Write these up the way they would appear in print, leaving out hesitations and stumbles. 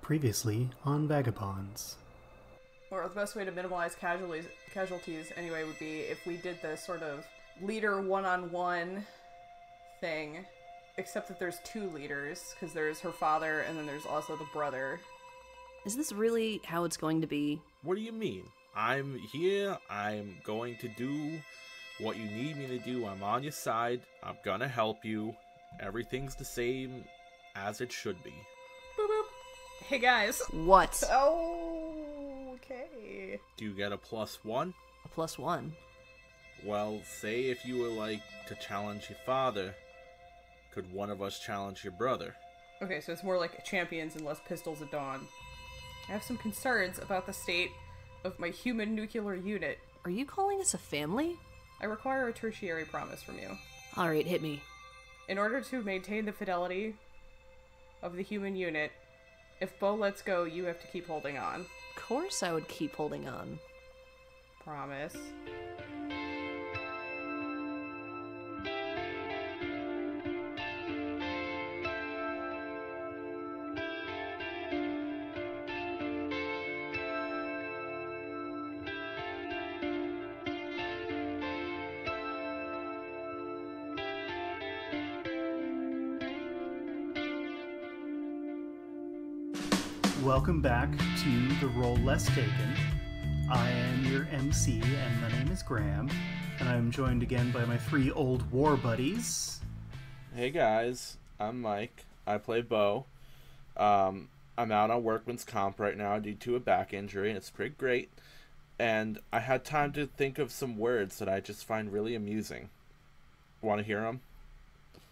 Previously on Vagabonds. Or the best way to minimize casualties anyway would be if we did the sort of leader one-on-one thing, except that there's two leaders, because there's her father and then there's also the brother. Is this really how it's going to be? What do you mean? I'm here, I'm going to do what you need me to do, I'm on your side, I'm gonna help you, everything's the same as it should be. Boop boop. Hey guys. What? Oh, okay. Do you get a +1? A +1? Well, say if you would like to challenge your father, could one of us challenge your brother? Okay, so it's more like champions and less pistols at dawn. I have some concerns about the state of my human nuclear unit. Are you calling us a family? I require a tertiary promise from you. Alright, hit me. In order to maintain the fidelity of the human unit, if Bo lets go, you have to keep holding on. Of course I would keep holding on. Promise. Welcome back to The Role Less Taken. I am your MC, and my name is Graham, and I'm joined again by my three old war buddies. Hey guys, I'm Mike. I play Bo. I'm out on workman's comp right now due to a back injury, and it's pretty great. And I had time to think of some words that I just find really amusing. Want to hear them?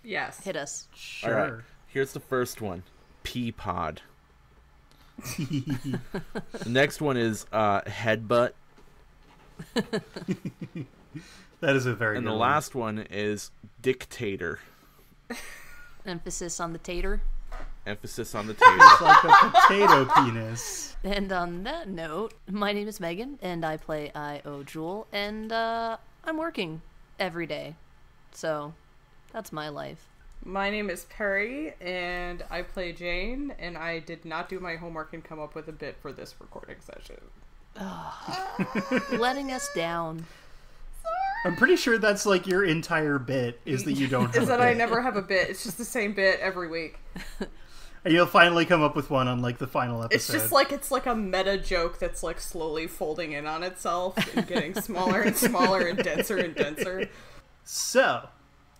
Yes. Hit us. Sure. All right. Here's the first one. Pea-pod. The next one is headbutt. That is a very And good the one. last one is dictator. Emphasis on the tater. Emphasis on the tater. It's like a potato penis. And on that note, my name is Megan, and I play I.O. Jewel, and I'm working every day. So, that's my life. My name is Perry, and I play Jane, and I did not do my homework and come up with a bit for this recording session. Letting us down. I'm pretty sure that's like your entire bit, is that you don't have Is a that bit. I never have a bit. It's just the same bit every week. And you'll finally come up with one on like the final episode. It's just like, it's like a meta joke that's like slowly folding in on itself and getting smaller and smaller and denser. So,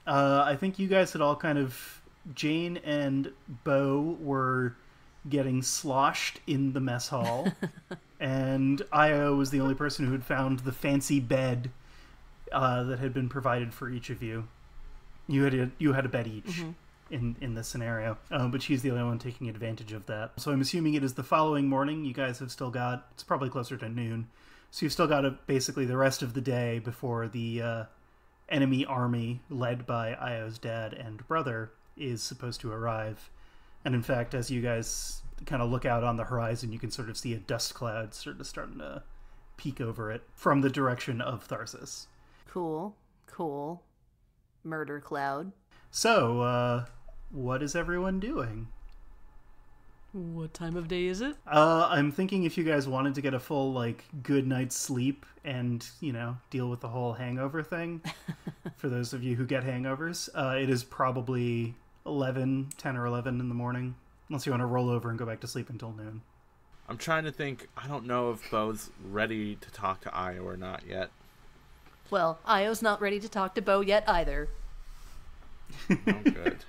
I think you guys had all kind of... Jane and Bo were getting sloshed in the mess hall. And Io was the only person who had found the fancy bed that had been provided for each of you. You had a bed each in this scenario. But she's the only one taking advantage of that. So I'm assuming it is the following morning. You guys have still got... It's probably closer to noon. So you've still got basically the rest of the day before the... enemy army led by Io's dad and brother is supposed to arrive. And in fact, as you guys kind of look out on the horizon, you can sort of see a dust cloud sort of starting to peek over it from the direction of Tharsis. Cool. Murder cloud. So, what is everyone doing? What time of day is it? I'm thinking if you guys wanted to get a full, like, good night's sleep and, deal with the whole hangover thing, for those of you who get hangovers, it is probably 10 or 11 in the morning, unless you want to roll over and go back to sleep until noon. I'm trying to think. I don't know if Bo's ready to talk to Io or not yet. Well, Io's not ready to talk to Bo yet either. Oh, good.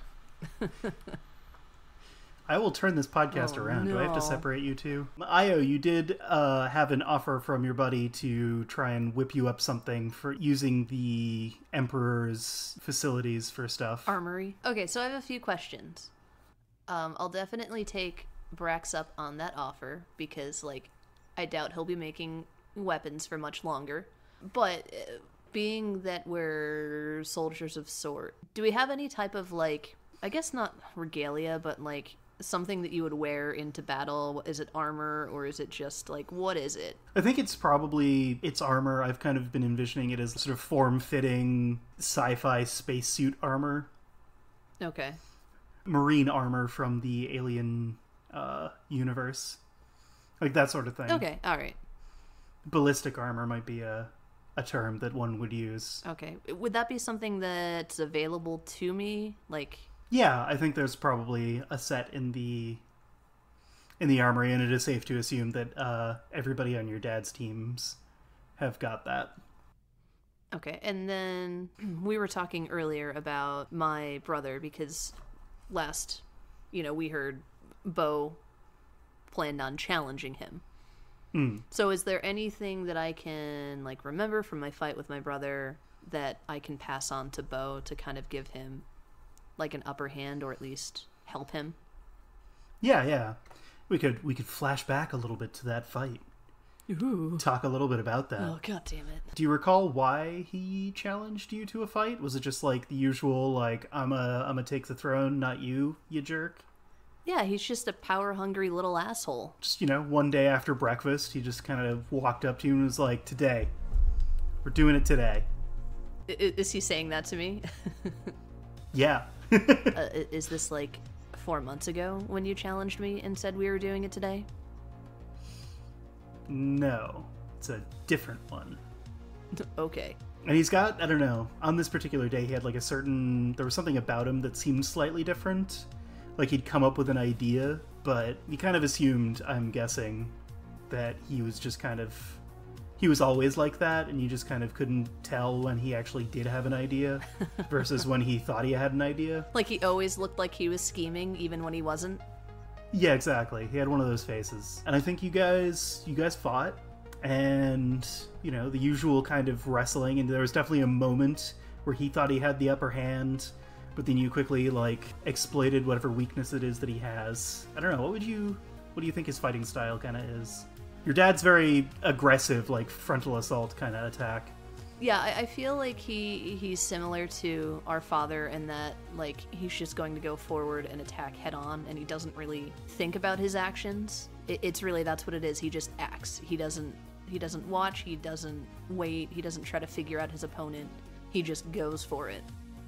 I will turn this podcast around. No. Do I have to separate you two? Io, you did have an offer from your buddy to try and whip you up something for using the Emperor's facilities for stuff. Armory. Okay, so I have a few questions. I'll definitely take Brax up on that offer because, I doubt he'll be making weapons for much longer. But being that we're soldiers of sort, do we have any type of, I guess not regalia, but, something that you would wear into battle? Is it armor, or is it just, what is it? I think it's armor. I've kind of been envisioning it as sort of form-fitting sci-fi spacesuit armor. Okay. Marine armor from the Alien universe. Like that sort of thing. Okay, alright. Ballistic armor might be a term that one would use. Okay. Would that be something that's available to me? Like... Yeah, I think there's probably a set in the armory, and it is safe to assume that everybody on your dad's teams have got that. Okay, and then we were talking earlier about my brother, because last, we heard Bo planned on challenging him. So is there anything that I can, remember from my fight with my brother that I can pass on to Bo to kind of give him, an upper hand, or at least help him? Yeah. We could flash back a little bit to that fight. Ooh. Talk a little bit about that. Oh, god damn it. Do you recall why he challenged you to a fight? Was it just the usual, I'm a take the throne, not you, you jerk? Yeah, he's just a power-hungry little asshole. Just, one day after breakfast, he just kind of walked up to you and was like, today. We're doing it today. Is he saying that to me? Yeah. Is this 4 months ago when you challenged me and said we were doing it today? No. It's a different one. Okay. And he's got, I don't know, on this particular day he had there was something about him that seemed slightly different. He'd come up with an idea, but you kind of assumed, I'm guessing, that he was just he was always like that, and you just kind of couldn't tell when he actually did have an idea versus when he thought he had an idea. He always looked like he was scheming, even when he wasn't? Yeah, exactly. He had one of those faces. And I think you guys fought, and, the usual kind of wrestling, and there was definitely a moment where he thought he had the upper hand, but then you quickly, exploited whatever weakness it is that he has. I don't know, what do you think his fighting style kind of is? Your dad's very aggressive, frontal assault kind of attack. Yeah, I feel like he's similar to our father in that, he's just going to go forward and attack head on, and he doesn't really think about his actions. It's really, that's what it is. He just acts. He doesn't watch, he doesn't wait, he doesn't try to figure out his opponent. He just goes for it.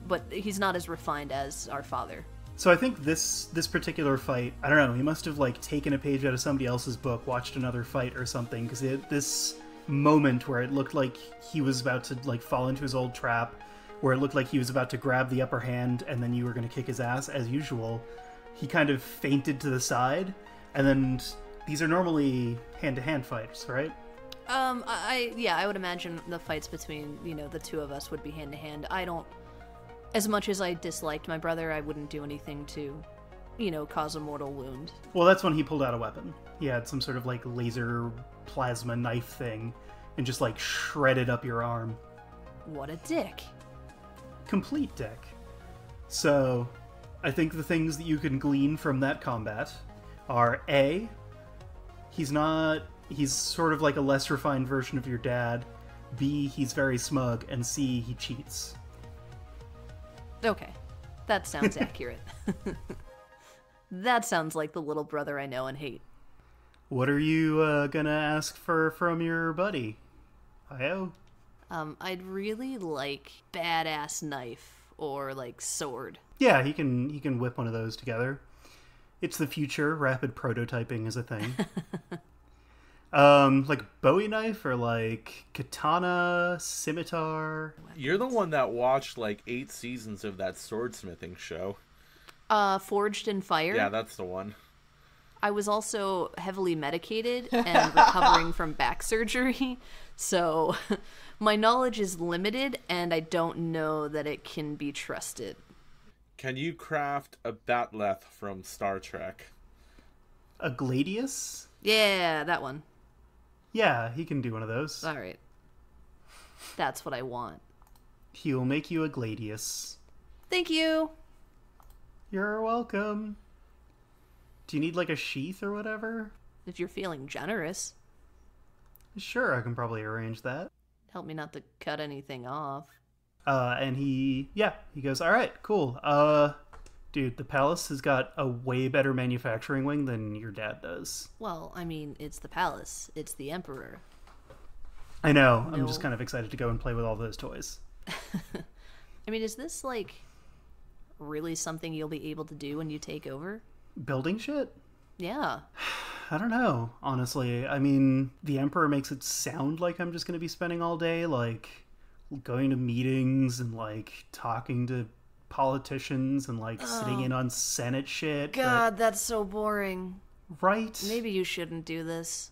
But he's not as refined as our father. So I think this particular fight, I don't know, he must have taken a page out of somebody else's book, watched another fight or something, because this moment where it looked like he was about to fall into his old trap, where it looked like he was about to grab the upper hand and then you were going to kick his ass as usual, he kind of feinted to the side, and then these are normally hand-to-hand fights, right? I would imagine the fights between, the two of us would be hand-to-hand. As much as I disliked my brother, I wouldn't do anything to, cause a mortal wound. Well, that's when he pulled out a weapon. He had some sort of laser plasma knife thing and just shredded up your arm. What a dick. Complete dick. So, I think the things that you can glean from that combat are A, he's sort of a less refined version of your dad. B, he's very smug. And C, he cheats. Okay, that sounds accurate. That sounds like the little brother I know and hate. What are you gonna ask from your buddy? Io? I'd really like badass knife or sword. Yeah, he can whip one of those together. It's the future. Rapid prototyping is a thing. Bowie knife or katana, scimitar. You're the one that watched 8 seasons of that swordsmithing show. Forged in Fire? Yeah, that's the one. I was also heavily medicated and recovering from back surgery, so my knowledge is limited and I don't know that it can be trusted. Can you craft a batleth from Star Trek? A gladius? Yeah, that one. Yeah, he can do one of those. Alright. That's what I want. He'll make you a gladius. Thank you! You're welcome. Do you need a sheath or whatever? If you're feeling generous. Sure, I can probably arrange that. Help me not to cut anything off. And he goes, alright, cool. Dude, the palace has got a way better manufacturing wing than your dad does. Well, I mean, it's the palace. It's the emperor. I know. No. I'm just kind of excited to go and play with all those toys. I mean, is this, really something you'll be able to do when you take over? Building shit? Yeah. I don't know, honestly. I mean, the Emperor makes it sound like I'm just going to be spending all day, like, going to meetings and, like, talking to politicians and, like, sitting in on Senate shit. God, that's so boring. Right? Maybe you shouldn't do this.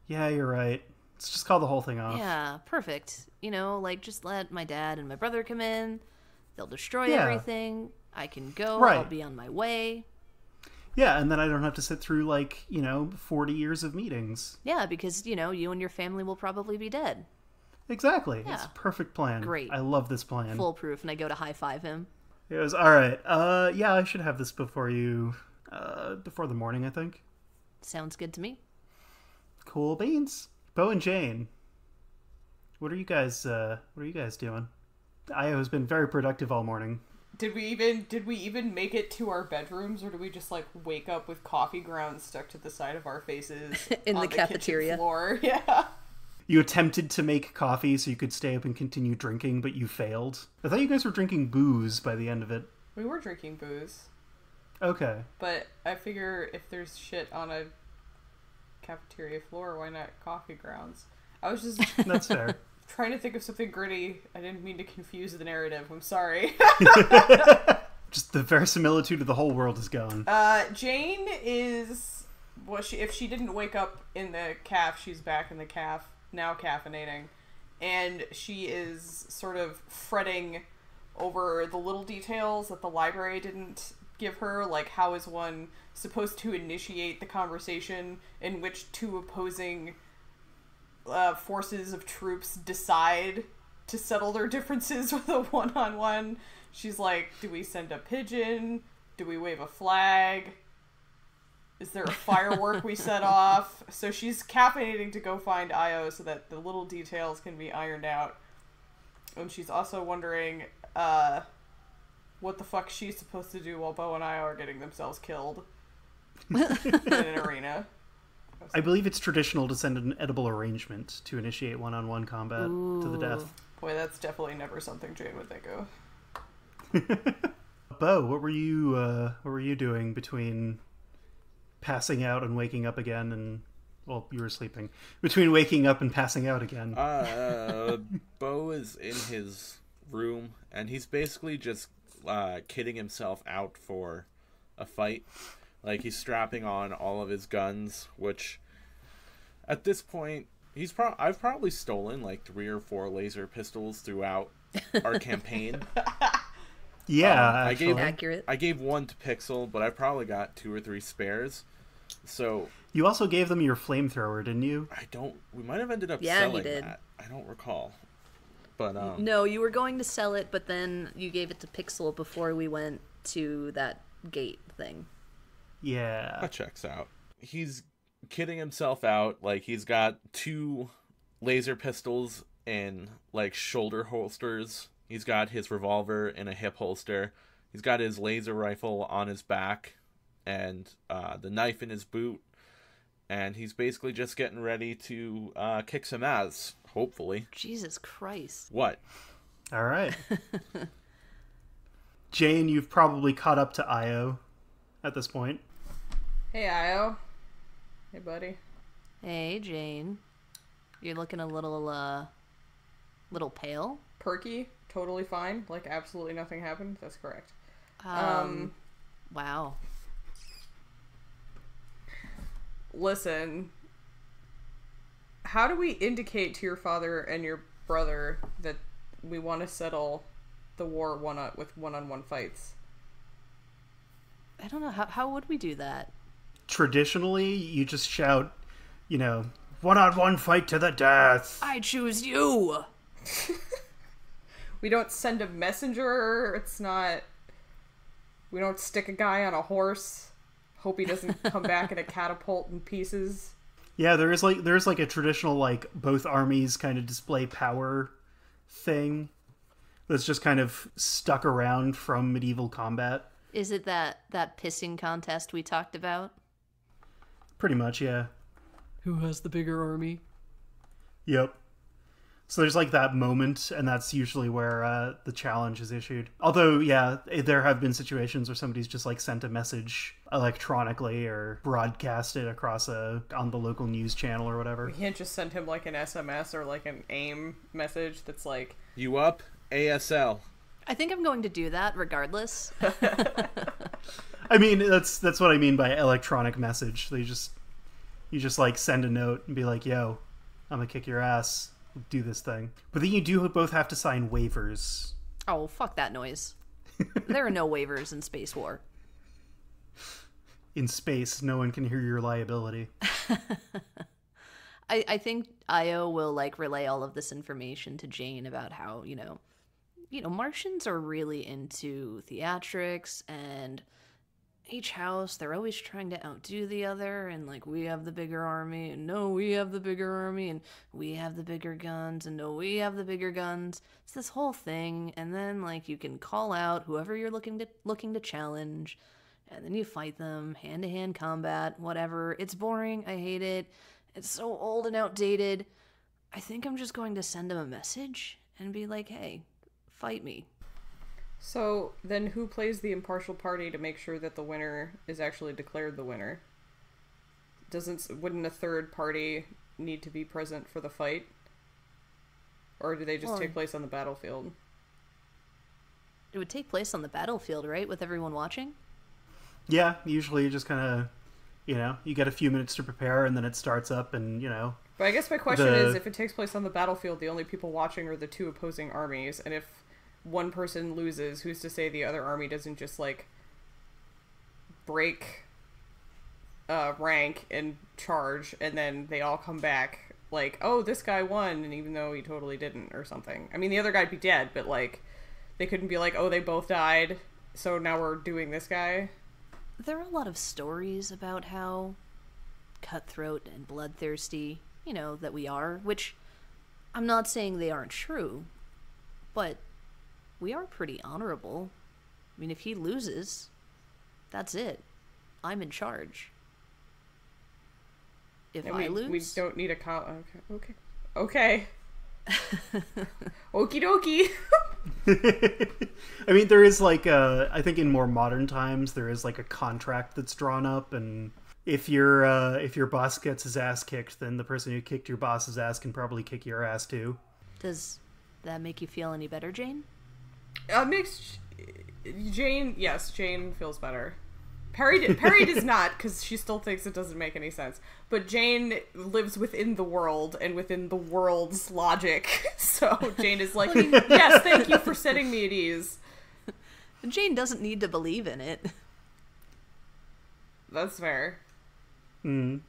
Yeah, you're right. Let's just call the whole thing off. Yeah, perfect. You know, like, just let my dad and my brother come in. They'll destroy Yeah. everything. I can go. Right. I'll be on my way. Yeah, and then I don't have to sit through, like, 40 years of meetings. Yeah, because, you and your family will probably be dead. Exactly. Yeah. It's a perfect plan. Great. I love this plan. Foolproof, and I go to high-five him. It was, alright, yeah, I should have this before the morning, I think. Sounds good to me. Cool beans. Bo and Jane, what are you guys doing? Io has been very productive all morning. Did we even make it to our bedrooms, or do we just like wake up with coffee grounds stuck to the side of our faces in on the cafeteria kitchen floor? Yeah. You attempted to make coffee so you could stay up and continue drinking, but you failed. I thought you guys were drinking booze by the end of it. We were drinking booze. Okay. But I figure if there's shit on a cafeteria floor, why not coffee grounds? I was just That's fair. trying to think of something gritty. I didn't mean to confuse the narrative. I'm sorry. Just the verisimilitude of the whole world is gone. Jane is... Well, if she didn't wake up in the caf, she's back in the caf, now caffeinating. And she is sort of fretting over the little details that the library didn't give her, like how is one supposed to initiate the conversation in which two opposing forces of troops decide to settle their differences with a one-on-one. She's like, do we send a pigeon? Do we wave a flag? Is there a firework we set off? So she's caffeinating to go find Io so that the little details can be ironed out. And she's also wondering what the fuck she's supposed to do while Bo and Io are getting themselves killed in an arena. I believe it's traditional to send an edible arrangement to initiate one-on-one combat to the death. Boy, that's definitely never something Jane would think of. Bo, what were you doing between passing out and waking up again and... Well, you were sleeping. Between waking up and passing out again. Bo is in his room, and he's basically just kitting himself out for a fight. Like, he's strapping on all of his guns, which, at this point, I've probably stolen, like, 3 or 4 laser pistols throughout our campaign. Yeah, accurate. I gave 1 to Pixel, but I probably got 2 or 3 spares. So... You also gave them your flamethrower, didn't you? We might have ended up he selling did. that. I don't recall. But, No, you were going to sell it, but then you gave it to Pixel before we went to that gate thing. Yeah. That checks out. He's kidding himself out. Like, he's got 2 laser pistols in, like, shoulder holsters. He's got his revolver in a hip holster. He's got his laser rifle on his back and the knife in his boot. And he's basically just getting ready to kick some ass, hopefully. Jesus Christ. What? All right. Jane, you've probably caught up to Io at this point. Hey, Io. Hey, buddy. Hey, Jane. You're looking a little pale. Perky. Totally fine. Like, absolutely nothing happened. That's correct. Wow. Listen, how do we indicate to your father and your brother that we want to settle the war with one-on-one fights? I don't know. How would we do that? Traditionally, you just shout, one-on-one fight to the death. I choose you! We don't send a messenger. We don't stick a guy on a horse. Hope he doesn't come back in a catapult in pieces. Yeah, there's like a traditional, like, both armies kind of display power thing that's just kind of stuck around from medieval combat. Is it that pissing contest we talked about? Pretty much, yeah. Who has the bigger army? Yep. So there's like that moment, and that's usually where the challenge is issued. Although, yeah, there have been situations where somebody's just like sent a message electronically or broadcast it across on the local news channel or whatever. We can't just send him like an SMS or like an AIM message that's like, "You up? ASL." I think I'm going to do that regardless. I mean, that's what I mean by electronic message. You just like send a note and be like, "Yo, I'm gonna kick your ass. Do this thing." But then you do both have to sign waivers. Oh, fuck that noise. There are no waivers in Space War. In space, no one can hear your liability. I think Io will like relay all of this information to Jane about how, Martians are really into theatrics, and each house, they're always trying to outdo the other, and like, we have the bigger army, and no, we have the bigger army, and we have the bigger guns, and no, we have the bigger guns. It's this whole thing, and then like you can call out whoever you're looking to challenge, and then you fight them, hand-to-hand combat, whatever. It's boring, I hate it. It's so old and outdated. I think I'm just going to send him a message and be like, hey, fight me. so then who plays the impartial party to make sure that the winner is actually declared the winner? Wouldn't a third party need to be present for the fight? Or do they just take place on the battlefield? It would take place on the battlefield, right? With everyone watching? Yeah, usually you just kind of, you get a few minutes to prepare, and then it starts up, and, But I guess my question is, if it takes place on the battlefield, the only people watching are the two opposing armies, and if one person loses, who's to say the other army doesn't just, like, break rank and charge, and then they all come back, like, oh, this guy won, and even though he totally didn't, or something. I mean, the other guy'd be dead, but, like, they couldn't be like, oh, they both died, so now we're doing this guy. There are a lot of stories about how cutthroat and bloodthirsty, that we are, which I'm not saying they aren't true, but we are pretty honorable. I mean, if he loses, that's it. I'm in charge. If I lose... We don't need a Okay. Okie dokie. I mean, there is like I think in more modern times there is like a contract that's drawn up, and if your boss gets his ass kicked, then the person who kicked your boss's ass can probably kick your ass too. Does that make you feel any better, Jane? Yes, Jane feels better. Perry does not, because she still thinks it doesn't make any sense. But Jane lives within the world and within the world's logic. So Jane is like, yes, thank you for setting me at ease. Jane doesn't need to believe in it. That's fair. Mm.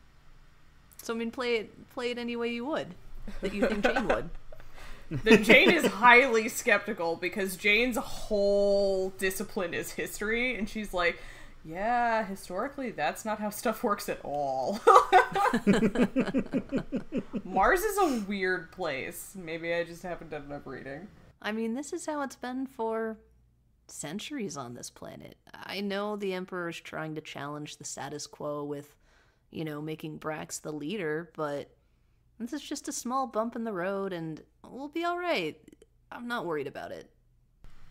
So, I mean, play it any way you would, that you think Jane would. Then Jane is highly skeptical, because Jane's whole discipline is history, and she's like, yeah, historically, that's not how stuff works at all. Mars is a weird place. Maybe I just haven't done enough reading. I mean, this is how it's been for centuries on this planet. I know the Emperor's trying to challenge the status quo with, making Brax the leader, but this is just a small bump in the road, and we'll be alright. I'm not worried about it.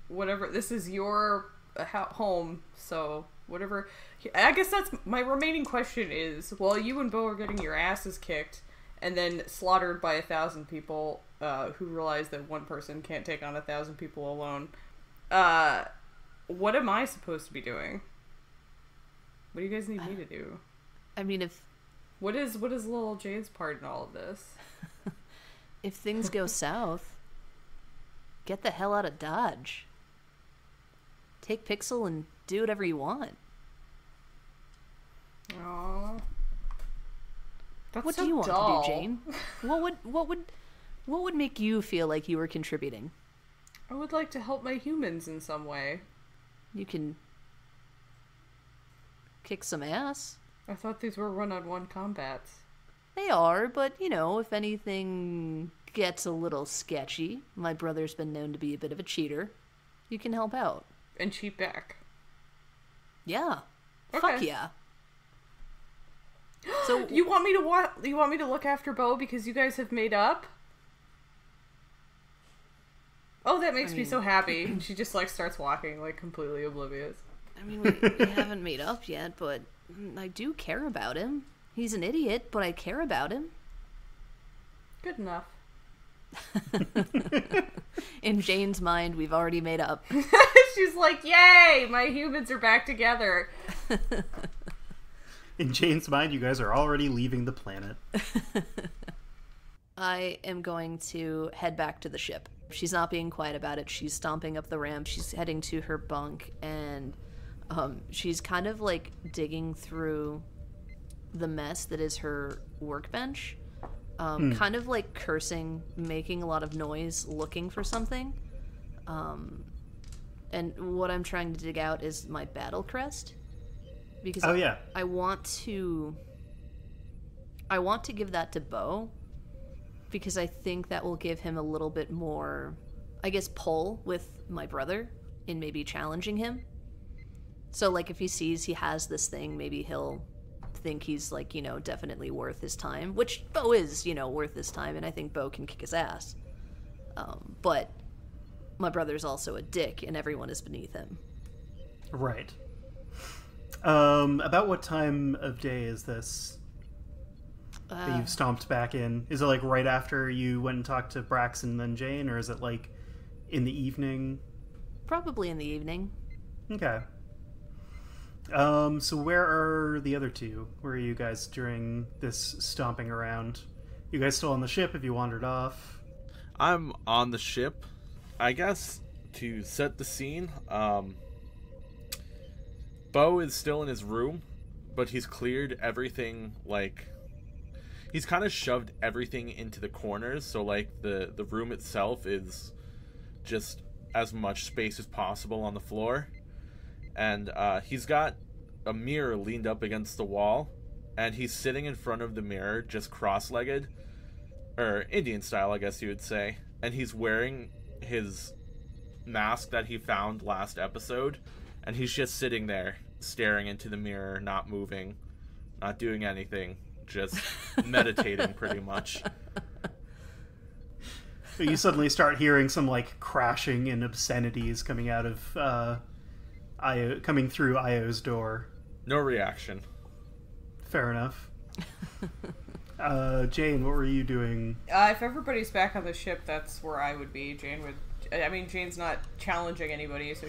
Whatever, this is your home, so... whatever. I guess that's my remaining question is, while you and Bo are getting your asses kicked and then slaughtered by 1,000 people who realize that one person can't take on 1,000 people alone, what am I supposed to be doing? What do you guys need me to do? I mean, what is little Jane's part in all of this? If things go south, get the hell out of Dodge. Take Pixel and do whatever you want. Aww. That's what so do you want dull. to do, Jane? What would make you feel like you were contributing? I would like to help my humans in some way. You can kick some ass. I thought these were one-on-one combats. They are, but if anything gets a little sketchy, my brother's been known to be a bit of a cheater. You can help out. And cheat back. Yeah. Okay. Fuck yeah. So you want me to look after Bo because you guys have made up? Oh, that makes me so happy. And she just, like, starts walking, like, completely oblivious. I mean, we haven't made up yet, but I do care about him. He's an idiot, but I care about him. Good enough. In Jane's mind, we've already made up. She's like, yay! My humans are back together. In Jane's mind, you guys are already leaving the planet. I am going to head back to the ship. She's not being quiet about it. She's stomping up the ramp. She's heading to her bunk, and she's kind of like digging through the mess that is her workbench. Kind of like cursing, making a lot of noise, looking for something. And what I'm trying to dig out is my battle crest. Because I want to give that to Bo, because I think that will give him a little bit more, I guess, pull with my brother in maybe challenging him. So, like, if he sees he has this thing, maybe he'll think he's, like, you know, definitely worth his time, which Bo is, you know, worth his time, and I think Bo can kick his ass. But my brother's also a dick, and everyone is beneath him. Right. About what time of day is this that you've stomped back in? Is it like right after you went and talked to Brax and then Jane, or is it like in the evening? Probably in the evening. Okay. So where are the other two? Where are you guys during this stomping around? You guys still on the ship? Have you wandered off? I'm on the ship. I guess to set the scene, Bo is still in his room, but he's cleared everything, like, he's kind of shoved everything into the corners, so, like, the room itself is just as much space as possible on the floor. And he's got a mirror leaned up against the wall, and he's sitting in front of the mirror, just cross-legged, or Indian style, I guess you would say, and he's wearing his mask that he found last episode, and he's just sitting there, staring into the mirror, not moving, not doing anything, just meditating pretty much. You suddenly start hearing some like crashing and obscenities coming out of coming through Io's door. No reaction. Fair enough. Jane, what were you doing? If everybody's back on the ship, that's where I would be. Jane's not challenging anybody, so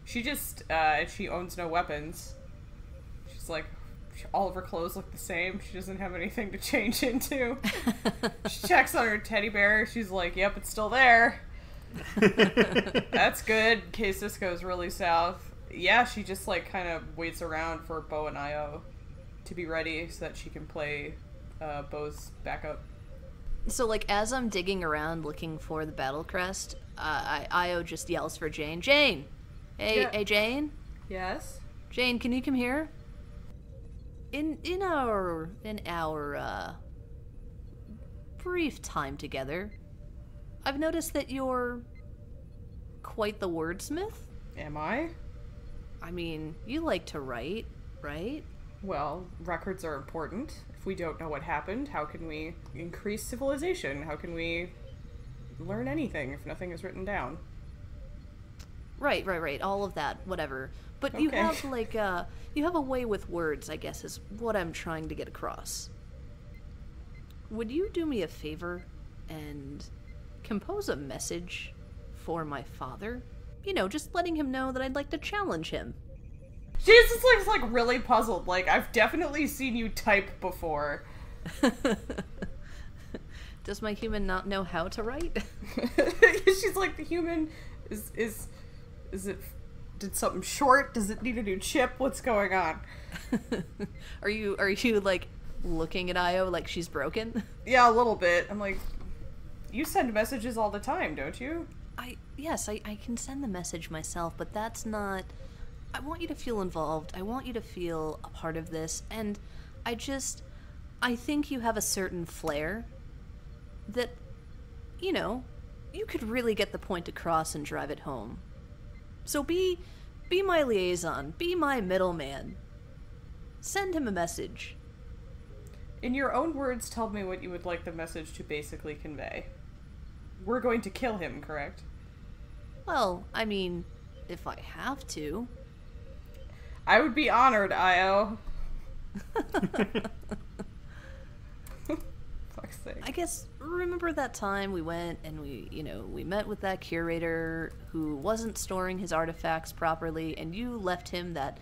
she owns no weapons. She's like, all of her clothes look the same. She doesn't have anything to change into. She checks on her teddy bear. She's like, yep, it's still there. That's good in case this goes really south. Yeah, she just like kind of waits around for Bo and Io to be ready so that she can play Bo's backup. So, like, as I'm digging around looking for the battle crest, Io just yells for Jane. Jane! Hey, Jane? Yes? Jane, can you come here? In our brief time together, I've noticed that you're quite the wordsmith. Am I? I mean, you like to write, right? Well, records are important. If we don't know what happened, how can we increase civilization? How can we learn anything if nothing is written down? Right. All of that, whatever. But Okay. you have, like, you have a way with words, I guess, is what I'm trying to get across. Would you do me a favor and compose a message for my father? You know, just letting him know that I'd like to challenge him. She just looks like really puzzled. Like, I've definitely seen you type before. Does my human not know how to write? She's like, the human is it, did something short? Does it need a new chip? What's going on? Are you like looking at Io like she's broken? Yeah, a little bit. I'm like, you send messages all the time, don't you? Yes, I can send the message myself, but that's not... I want you to feel involved. I want you to feel a part of this, and I think you have a certain flair that, you know, you could really get the point across and drive it home. So be my liaison. Be my middleman. Send him a message. In your own words, tell me what you would like the message to basically convey. We're going to kill him, correct? Well, I mean, if I have to. I would be honored, Io. Fuck's sake. I guess, remember that time we went and we met with that curator who wasn't storing his artifacts properly, and you left him that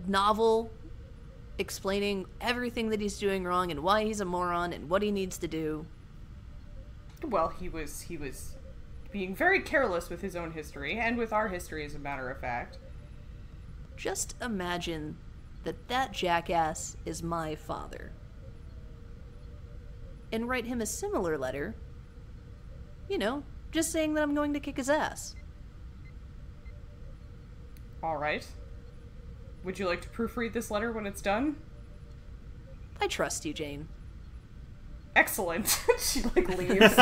novel explaining everything that he's doing wrong and why he's a moron and what he needs to do. Well, he was being very careless with his own history, and with our history, as a matter of fact. Just imagine that jackass is my father. And write him a similar letter, just saying that I'm going to kick his ass. Alright. Would you like to proofread this letter when it's done? I trust you, Jane. Excellent. She, leaves.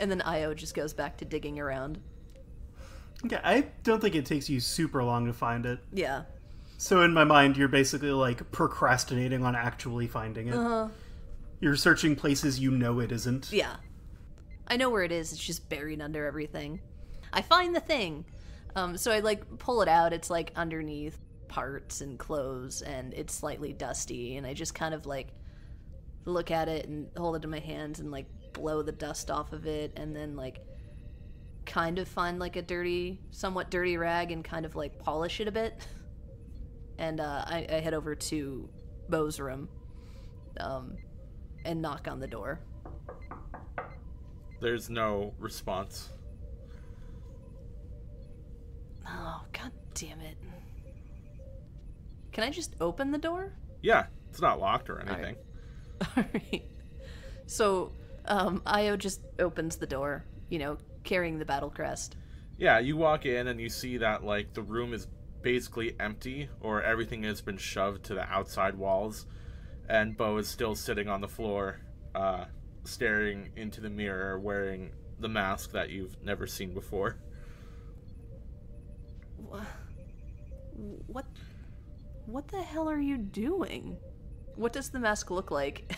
And then Io just goes back to digging around. Okay, I don't think it takes you super long to find it. Yeah. So in my mind, you're basically, procrastinating on actually finding it. Uh-huh. You're searching places you know it isn't. Yeah. I know where it is. It's just buried under everything. I find the thing. So I, pull it out. It's, underneath parts and clothes, and it's slightly dusty, and I just kind of, look at it and hold it in my hands and, blow the dust off of it, and then, kind of find, a somewhat dirty rag and kind of, polish it a bit. And, I head over to Beau's room, and knock on the door. There's no response. Oh, god damn it. Can I just open the door? Yeah, it's not locked or anything. Alright. So, Io just opens the door, carrying the battle crest. Yeah, you walk in and you see that, the room is basically empty, or everything has been shoved to the outside walls, and Beau is still sitting on the floor, staring into the mirror, wearing the mask that you've never seen before. What the hell are you doing? What does the mask look like?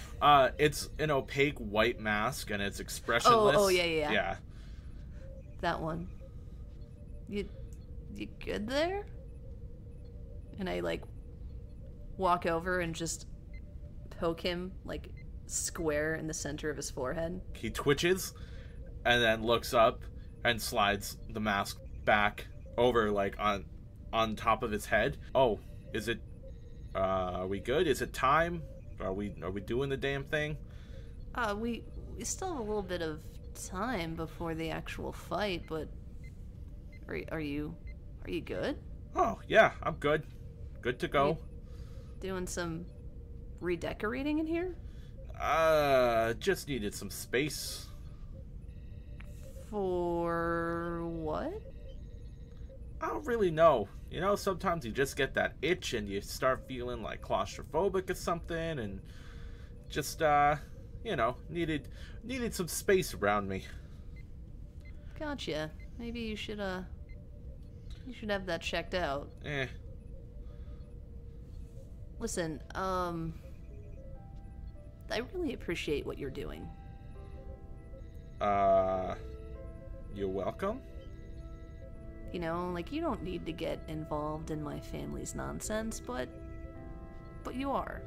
It's an opaque white mask, and it's expressionless. Oh, yeah. Yeah. That one. You good there? And I, walk over and just poke him, square in the center of his forehead. He twitches, and then looks up, and slides the mask back over, on top of his head. Oh, is it... are we good? Is it time? Are we doing the damn thing? We still have a little bit of time before the actual fight, but are you good? Oh, yeah, I'm good. Good to go. Doing some redecorating in here? Just needed some space. For what? I don't really know. Sometimes you just get that itch and you start feeling claustrophobic or something, and just, needed some space around me. Gotcha. Maybe you should have that checked out. Listen, I really appreciate what you're doing. You're welcome. You don't need to get involved in my family's nonsense, but you are.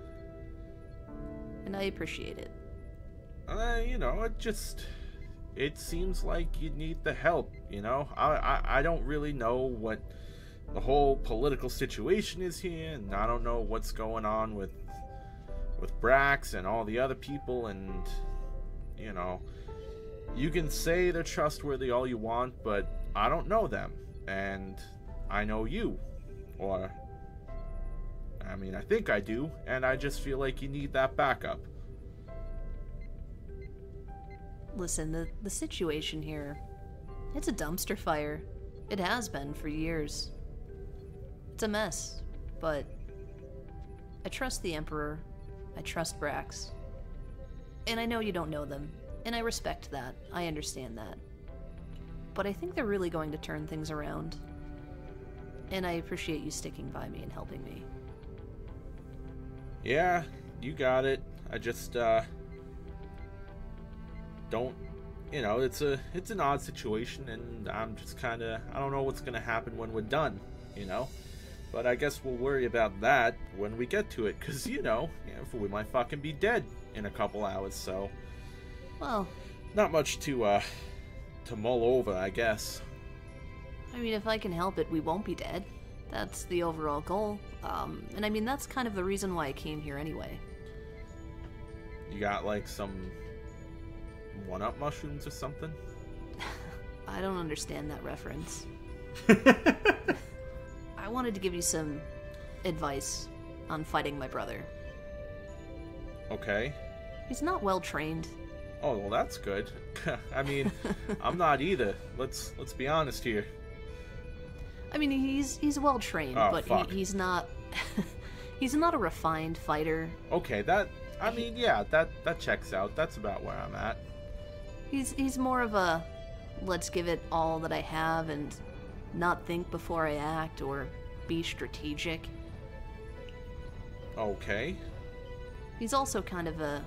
And I appreciate it. It seems like you need the help, I don't really know what the whole political situation is here, and I don't know what's going on with Brax and all the other people, and, you can say they're trustworthy all you want, but I don't know them. And I know you. Or, I think I do, and I just feel like you need that backup. Listen, the situation here, it's a dumpster fire. It has been for years. It's a mess, but I trust the Emperor. I trust Brax. And I know you don't know them, and I respect that. I understand that. But I think they're really going to turn things around. And I appreciate you sticking by me and helping me. Yeah, you got it. I just, don't you know, it's an odd situation, and I'm just kind of, I don't know what's gonna happen when we're done, you know. But I guess we'll worry about that when we get to it, because, you know, we might fucking be dead in a couple hours, so... Well... Not much to mull over, I guess. I mean, if I can help it, we won't be dead. That's the overall goal. And I mean, that's kind of the reason why I came here anyway. You got, like, some one-up mushrooms or something? I don't understand that reference. I wanted to give you some advice on fighting my brother. Okay. He's not well trained. Oh, well, that's good. I mean, I'm not either. Let's be honest here. I mean, he's well trained, but he's not he's not a refined fighter. Okay, I mean, yeah, that checks out. That's about where I'm at. He's more of a let's give it all that I have and not think before I act or be strategic. Okay. He's also kind of a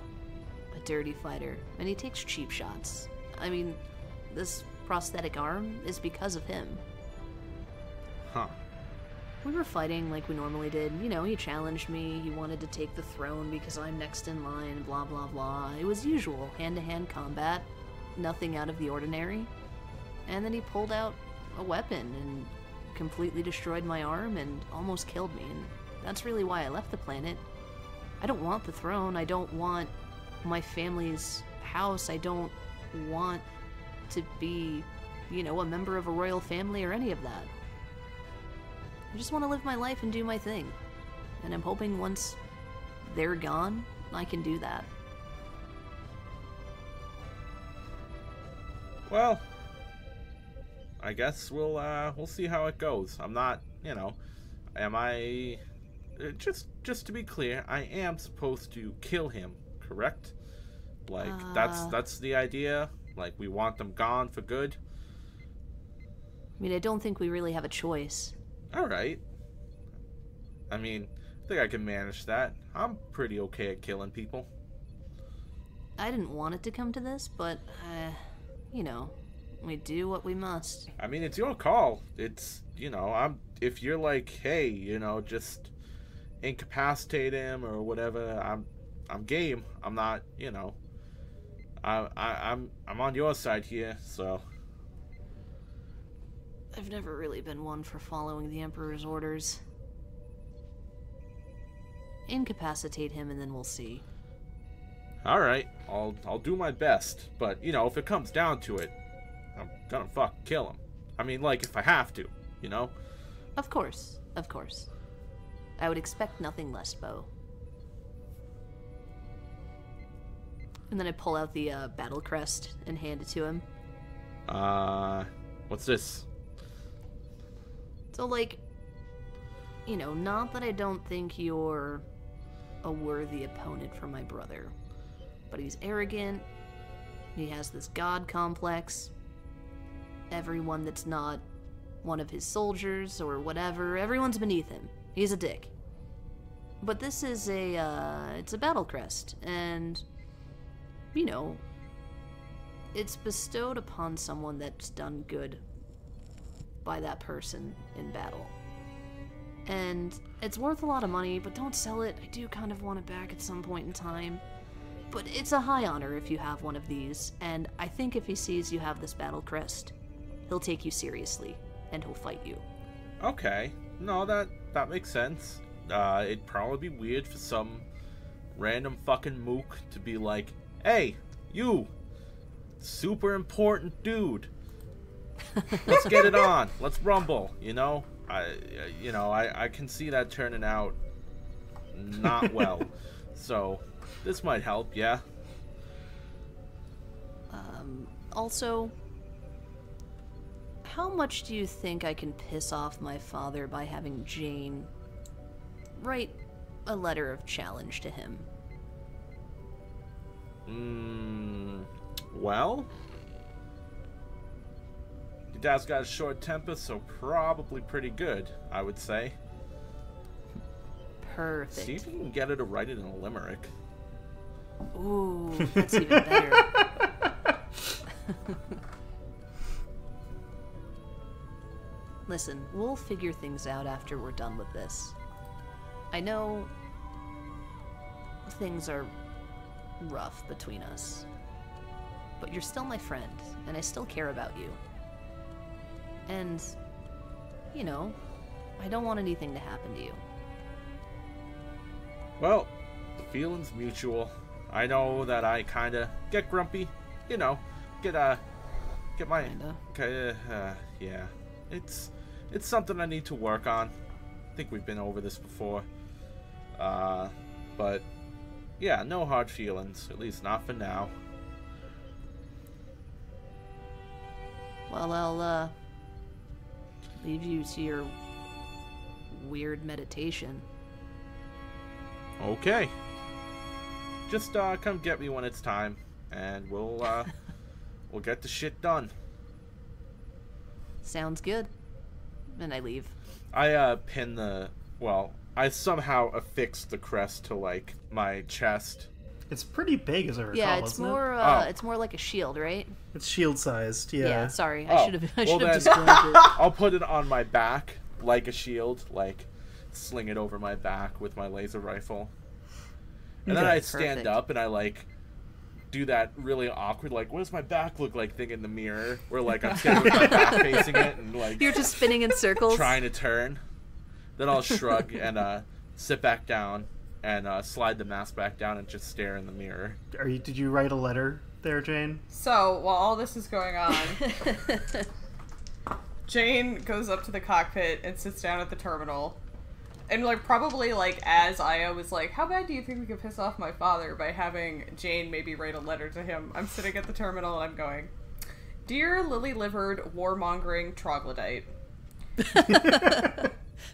dirty fighter, and he takes cheap shots. I mean, this prosthetic arm is because of him. Huh. We were fighting like we normally did. You know, he challenged me, he wanted to take the throne because I'm next in line, blah blah blah. It was usual, hand-to-hand combat, nothing out of the ordinary. And then he pulled out a weapon and completely destroyed my arm and almost killed me, and that's really why I left the planet. I don't want the throne, I don't want my family's house, I don't want to be, you know, a member of a royal family or any of that. I just want to live my life and do my thing. And I'm hoping once they're gone, I can do that. Well, I guess we'll see how it goes. I'm not, you know, am I... Just to be clear, I am supposed to kill him, correct? Like, that's the idea? Like, we want them gone for good? I mean, I don't think we really have a choice. Alright. I mean, I think I can manage that. I'm pretty okay at killing people. I didn't want it to come to this, but, you know, we do what we must. I mean, it's your call. It's, you know, if you're like, hey, you know, just incapacitate him or whatever, I'm game. I'm not, you know, I'm on your side here, so. I've never really been one for following the Emperor's orders. Incapacitate him and then we'll see. Alright, I'll do my best, but, you know, if it comes down to it, I'm gonna fucking kill him. I mean, like, if I have to, you know? Of course, of course. I would expect nothing less, Bo. And then I pull out the battle crest and hand it to him. What's this? So, like, you know, not that I don't think you're a worthy opponent for my brother, but he's arrogant, he has this god complex, everyone that's not one of his soldiers or whatever, everyone's beneath him. He's a dick. But this is it's a battle crest, and, you know, it's bestowed upon someone that's done good by that person in battle. And it's worth a lot of money, but don't sell it. I do kind of want it back at some point in time. But it's a high honor if you have one of these, and I think if he sees you have this battle crest, he'll take you seriously, and he'll fight you. Okay. No, that makes sense. It'd probably be weird for some random fucking mook to be like, hey, you, super important dude, let's get it on, let's rumble, you know? I can see that turning out not well. So, this might help, yeah? Also, how much do you think I can piss off my father by having Jane write a letter of challenge to him? Well, your dad's got a short temper, so probably pretty good, I would say. Perfect. See if you can get her to write it in a limerick. Ooh, that's even better. Listen, we'll figure things out after we're done with this. I know things are rough between us, but you're still my friend, and I still care about you. And, you know, I don't want anything to happen to you. Well, the feeling's mutual. I know that I kinda get grumpy, you know, get my... yeah. It's something I need to work on. I think we've been over this before. But, yeah, no hard feelings, at least not for now. Well, I'll, leave you to your weird meditation. Okay. Just, come get me when it's time, and we'll get the shit done. Sounds good. And I leave. I, I somehow affixed the crest to, like, my chest. It's pretty big, as I recall. Yeah, it's isn't more, it? it's more like a shield, right? It's shield-sized, yeah. Yeah, sorry. Oh, I should have well then, described it. I'll put it on my back like a shield, like sling it over my back with my laser rifle. And then Okay, I stand perfect. up and I like do that really awkward, like, what does my back look like thing in the mirror? Where like I'm sitting with my back facing it and like You're just spinning in circles. trying to turn. Then I'll shrug and sit back down and slide the mask back down and just stare in the mirror. Did you write a letter there, Jane? So, while all this is going on, Jane goes up to the cockpit and sits down at the terminal. And, like, probably, like, as Aya was like, how bad do you think we could piss off my father by having Jane maybe write a letter to him? I'm sitting at the terminal and I'm going, Dear lily-livered, warmongering troglodyte.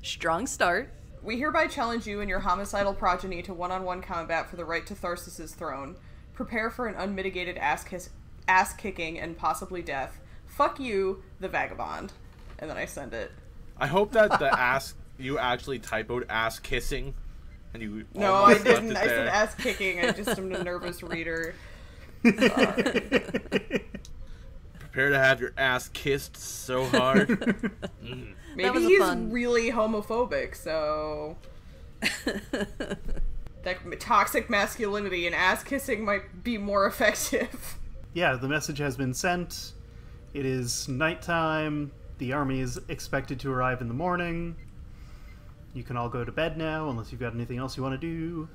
Strong start. We hereby challenge you and your homicidal progeny to one-on-one combat for the right to Tharsis' throne. Prepare for an unmitigated ass-kicking and possibly death. Fuck you, the Vagabond. And then I send it. I hope that the ass you actually typoed ass kissing and you No, I almost left didn't. it I said there. ass-kicking. I just am a nervous reader. Prepare to have your ass kissed so hard. Mm. Maybe was a he's fun- really homophobic, so... that toxic masculinity and ass-kissing might be more effective. Yeah, the message has been sent. It is nighttime. The army is expected to arrive in the morning. You can all go to bed now, unless you've got anything else you want to do.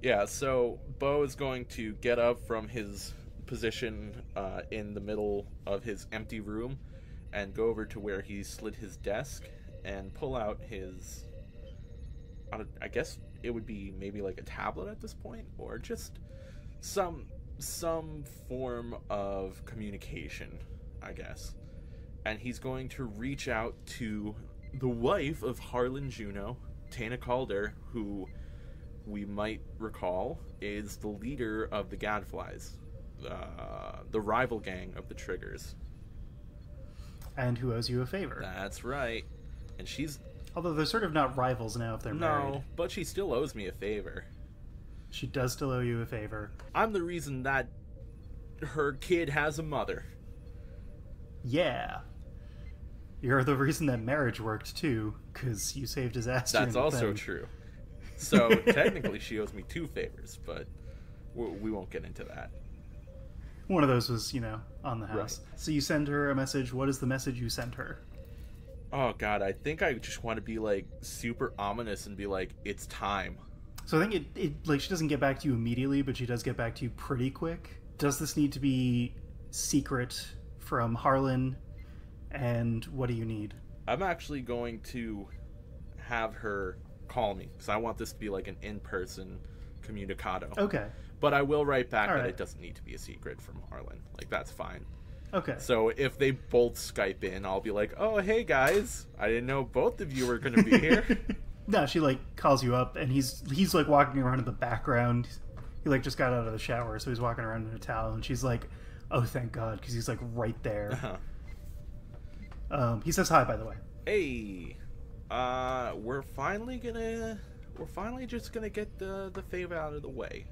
Yeah, so Bo is going to get up from his position in the middle of his empty room and go over to where he slid his desk and pull out his, I guess it would be maybe like a tablet at this point, or just some form of communication, I guess. And he's going to reach out to the wife of Harlan Juno, Tana Calder, who we might recall is the leader of the Gadflies, the rival gang of the Triggers. And who owes you a favor. That's right. And she's... Although they're sort of not rivals now if they're married. No, but she still owes me a favor. She does still owe you a favor. I'm the reason that her kid has a mother. Yeah. You're the reason that marriage worked, too, because you saved his ass during That's the also thing. true. So, technically, she owes me 2 favors, but we won't get into that. One of those was, on the house. Right. So you send her a message. What is the message you sent her? Oh, God, I think I just want to be, like, super ominous and be like, it's time. So I think she doesn't get back to you immediately, but she does get back to you pretty quick. Does this need to be secret from Harlan? And what do you need? I'm actually going to have her call me, because I want this to be like an in-person communicado. Okay. But I will write back All that right. it doesn't need to be a secret from Harlan. Like, that's fine. Okay. So if they both Skype in, I'll be like, oh, hey, guys. I didn't know both of you were going to be here. No, she, calls you up, and he's walking around in the background. He, just got out of the shower, so he's walking around in a towel, and she's like, oh, thank God, because he's, right there. Uh-huh. He says hi, by the way. Hey, we're finally just gonna get the favor out of the way.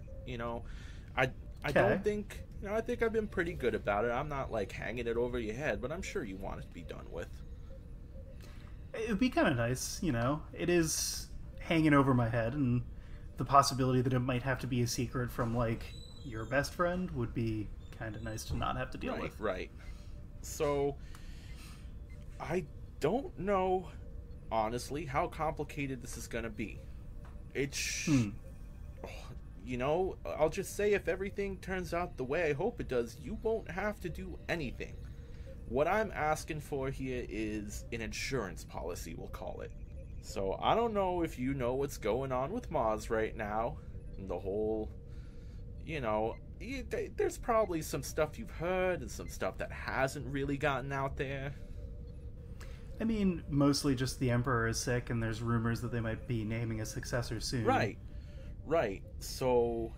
I Okay. don't think, I think I've been pretty good about it. I'm not like hanging it over your head, but I'm sure you want it to be done with. It would be kind of nice, It is hanging over my head, and the possibility that it might have to be a secret from, like, your best friend would be kind of nice to not have to deal Right, with. right. So, I don't know, honestly, how complicated this is going to be. It's... I'll just say if everything turns out the way I hope it does, you won't have to do anything. What I'm asking for here is an insurance policy, we'll call it. So I don't know if you know what's going on with Maz right now. And the whole, there's probably some stuff you've heard and some stuff that hasn't really gotten out there. I mean, mostly just the Emperor is sick, and there's rumors that they might be naming a successor soon. Right. So,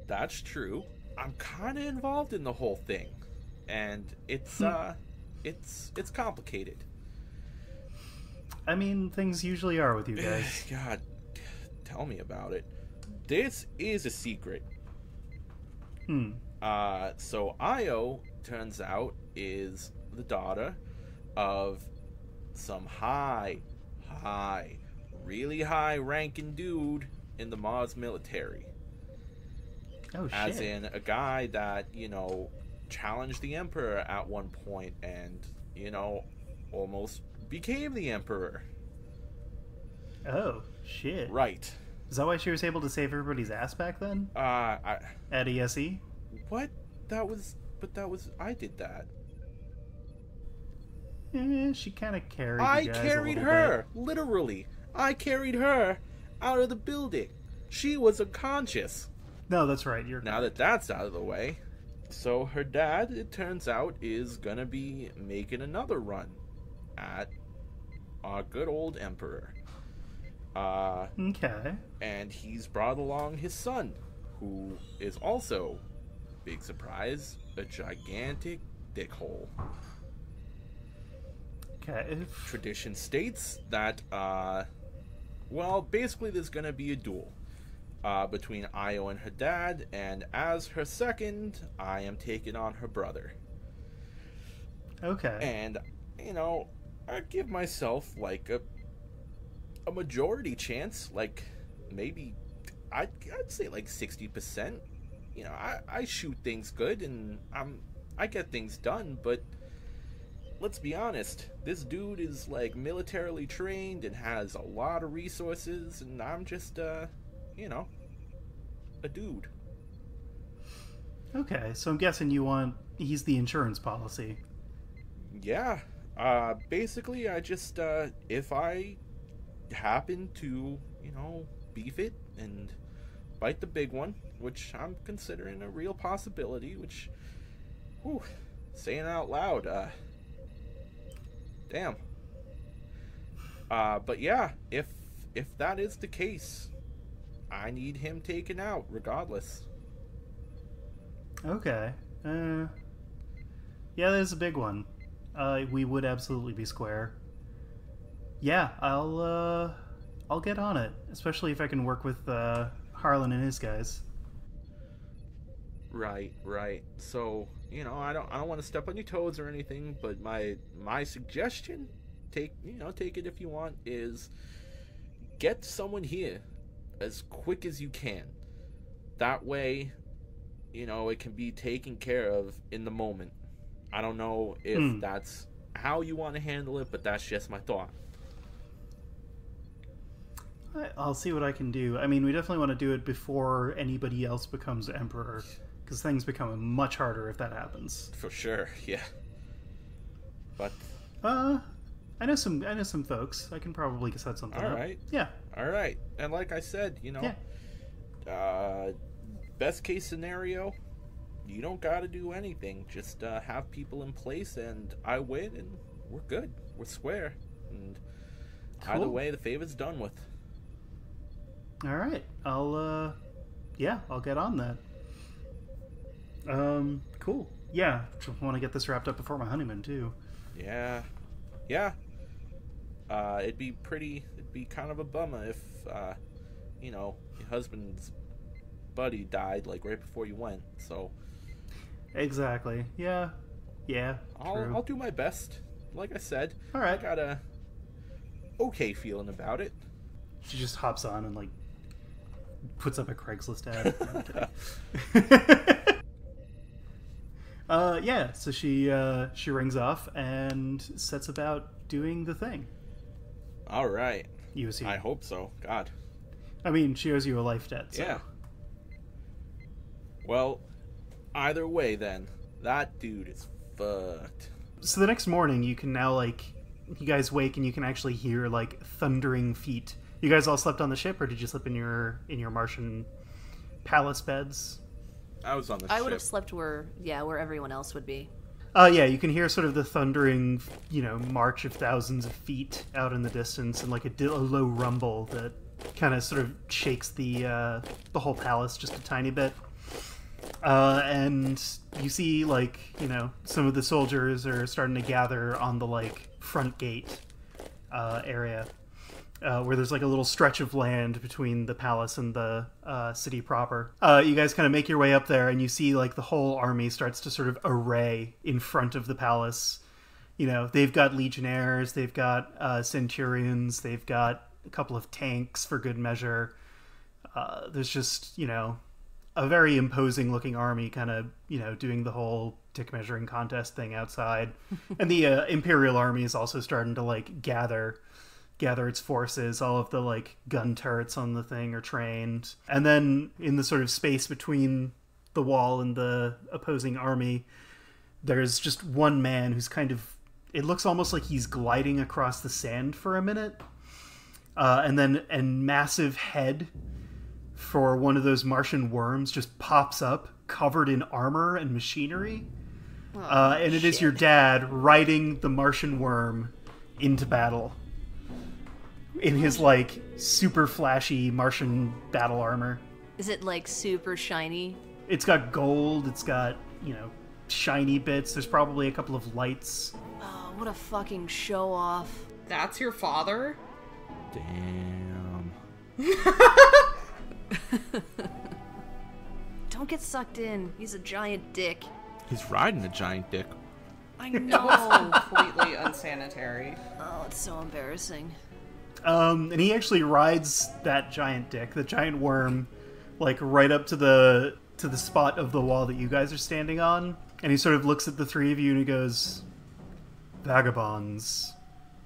that's true. I'm kind of involved in the whole thing, and it's complicated. I mean, things usually are with you guys. God, tell me about it. This is a secret. So Io, turns out, is the daughter of some really high-ranking dude in the Maz military. Oh, shit. As in a guy that, challenged the Emperor at one point and, almost became the Emperor. Oh, shit. Right. Is that why she was able to save everybody's ass back then? At ESE? What? I did that. She kind of carried I you guys carried a little her! Literally. I carried her out of the building. She was unconscious. bit. No, that's right. Now that that's out of the way. So her dad, it turns out, is gonna be making another run at our good old Emperor. Okay. And he's brought along his son, who is also, big surprise, a gigantic dickhole. Okay. Tradition states that, basically there's gonna be a duel between Io and her dad, and as her second, I am taking on her brother. Okay. And, I give myself, like, a majority chance, like, maybe, I'd say, like, 60%. I shoot things good, and I get things done, but let's be honest, this dude is, like, militarily trained and has a lot of resources, and I'm just, a dude. Okay, so I'm guessing he's the insurance policy. Yeah, basically, I just, if I happen to, beef it and bite the big one, which I'm considering a real possibility, which, saying it out loud, damn. But yeah, if that is the case, I need him taken out regardless. Okay. Yeah, there's a big one. We would absolutely be square. Yeah, I'll get on it, especially if I can work with Harlan and his guys. Right. So, I don't want to step on your toes or anything, but my suggestion, take it if you want, is get someone here as quick as you can. That way, it can be taken care of in the moment. I don't know if that's how you want to handle it, but that's just my thought. I'll see what I can do. I mean, we definitely want to do it before anybody else becomes emperor, because things become much harder if that happens. For sure, yeah. But I know some folks. I can probably set something up. all right. Yeah. All right. And like I said, best case scenario, you don't got to do anything. Just have people in place, and I win, and we're good. We're square. And either way, the favor's done with. All right. I'll get on that. Cool. Yeah, just want to get this wrapped up before my honeymoon too. Yeah. It'd be kind of a bummer if, your husband's buddy died like right before you went. So Exactly. Yeah. Yeah. I'll do my best. Like I said, All right. I got a okay feeling about it. She just hops on and like puts up a Craigslist ad. Yeah. So she rings off and sets about doing the thing. All right. You assume. I hope so. God. I mean, she owes you a life debt. So. Yeah. Well, either way, then that dude is fucked. So the next morning, you can now like, you guys wake and you can actually hear like thundering feet. You guys all slept on the ship, or did you sleep in your Martian palace beds? I was on the ship. I would have slept where everyone else would be. Yeah, you can hear sort of the thundering, march of thousands of feet out in the distance, and like a low rumble that kind of sort of shakes the whole palace just a tiny bit. And you see, like, some of the soldiers are starting to gather on the like front gate area, where there's like a little stretch of land between the palace and the city proper. You guys kind of make your way up there, and you see like the whole army starts to sort of array in front of the palace. They've got legionnaires, they've got centurions, they've got a couple of tanks for good measure. There's just, a very imposing looking army kind of, doing the whole dick measuring contest thing outside. And the Imperial army is also starting to like gather its forces. All of the like gun turrets on the thing are trained. And then in the sort of space between the wall and the opposing army, there's just one man who's kind of, it looks almost like he's gliding across the sand for a minute. And then a massive head for one of those Martian worms just pops up, covered in armor and machinery. And it is your dad riding the Martian worm into battle in his like super flashy Martian battle armor. Is it like super shiny? It's got gold, it's got, shiny bits. There's probably a couple of lights. Oh, what a fucking show off. That's your father? Damn. Don't get sucked in. He's a giant dick. He's riding a giant dick. I That know. was completely unsanitary. Oh, it's so embarrassing. And he actually rides that giant dick, the giant worm, like right up to the spot of the wall that you guys are standing on. And he sort of looks at the three of you and he goes, "Vagabonds,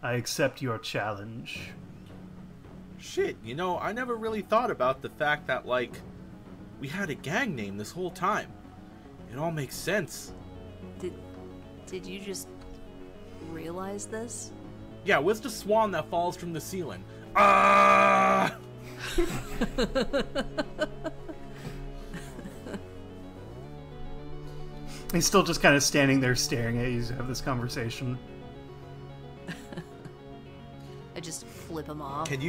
I accept your challenge." Shit, I never really thought about the fact that, like, we had a gang name this whole time. It all makes sense. Did you just realize this? Yeah, what's the swan that falls from the ceiling? Ah! He's still just kind of standing there staring at you to have this conversation. I just flip him off. Can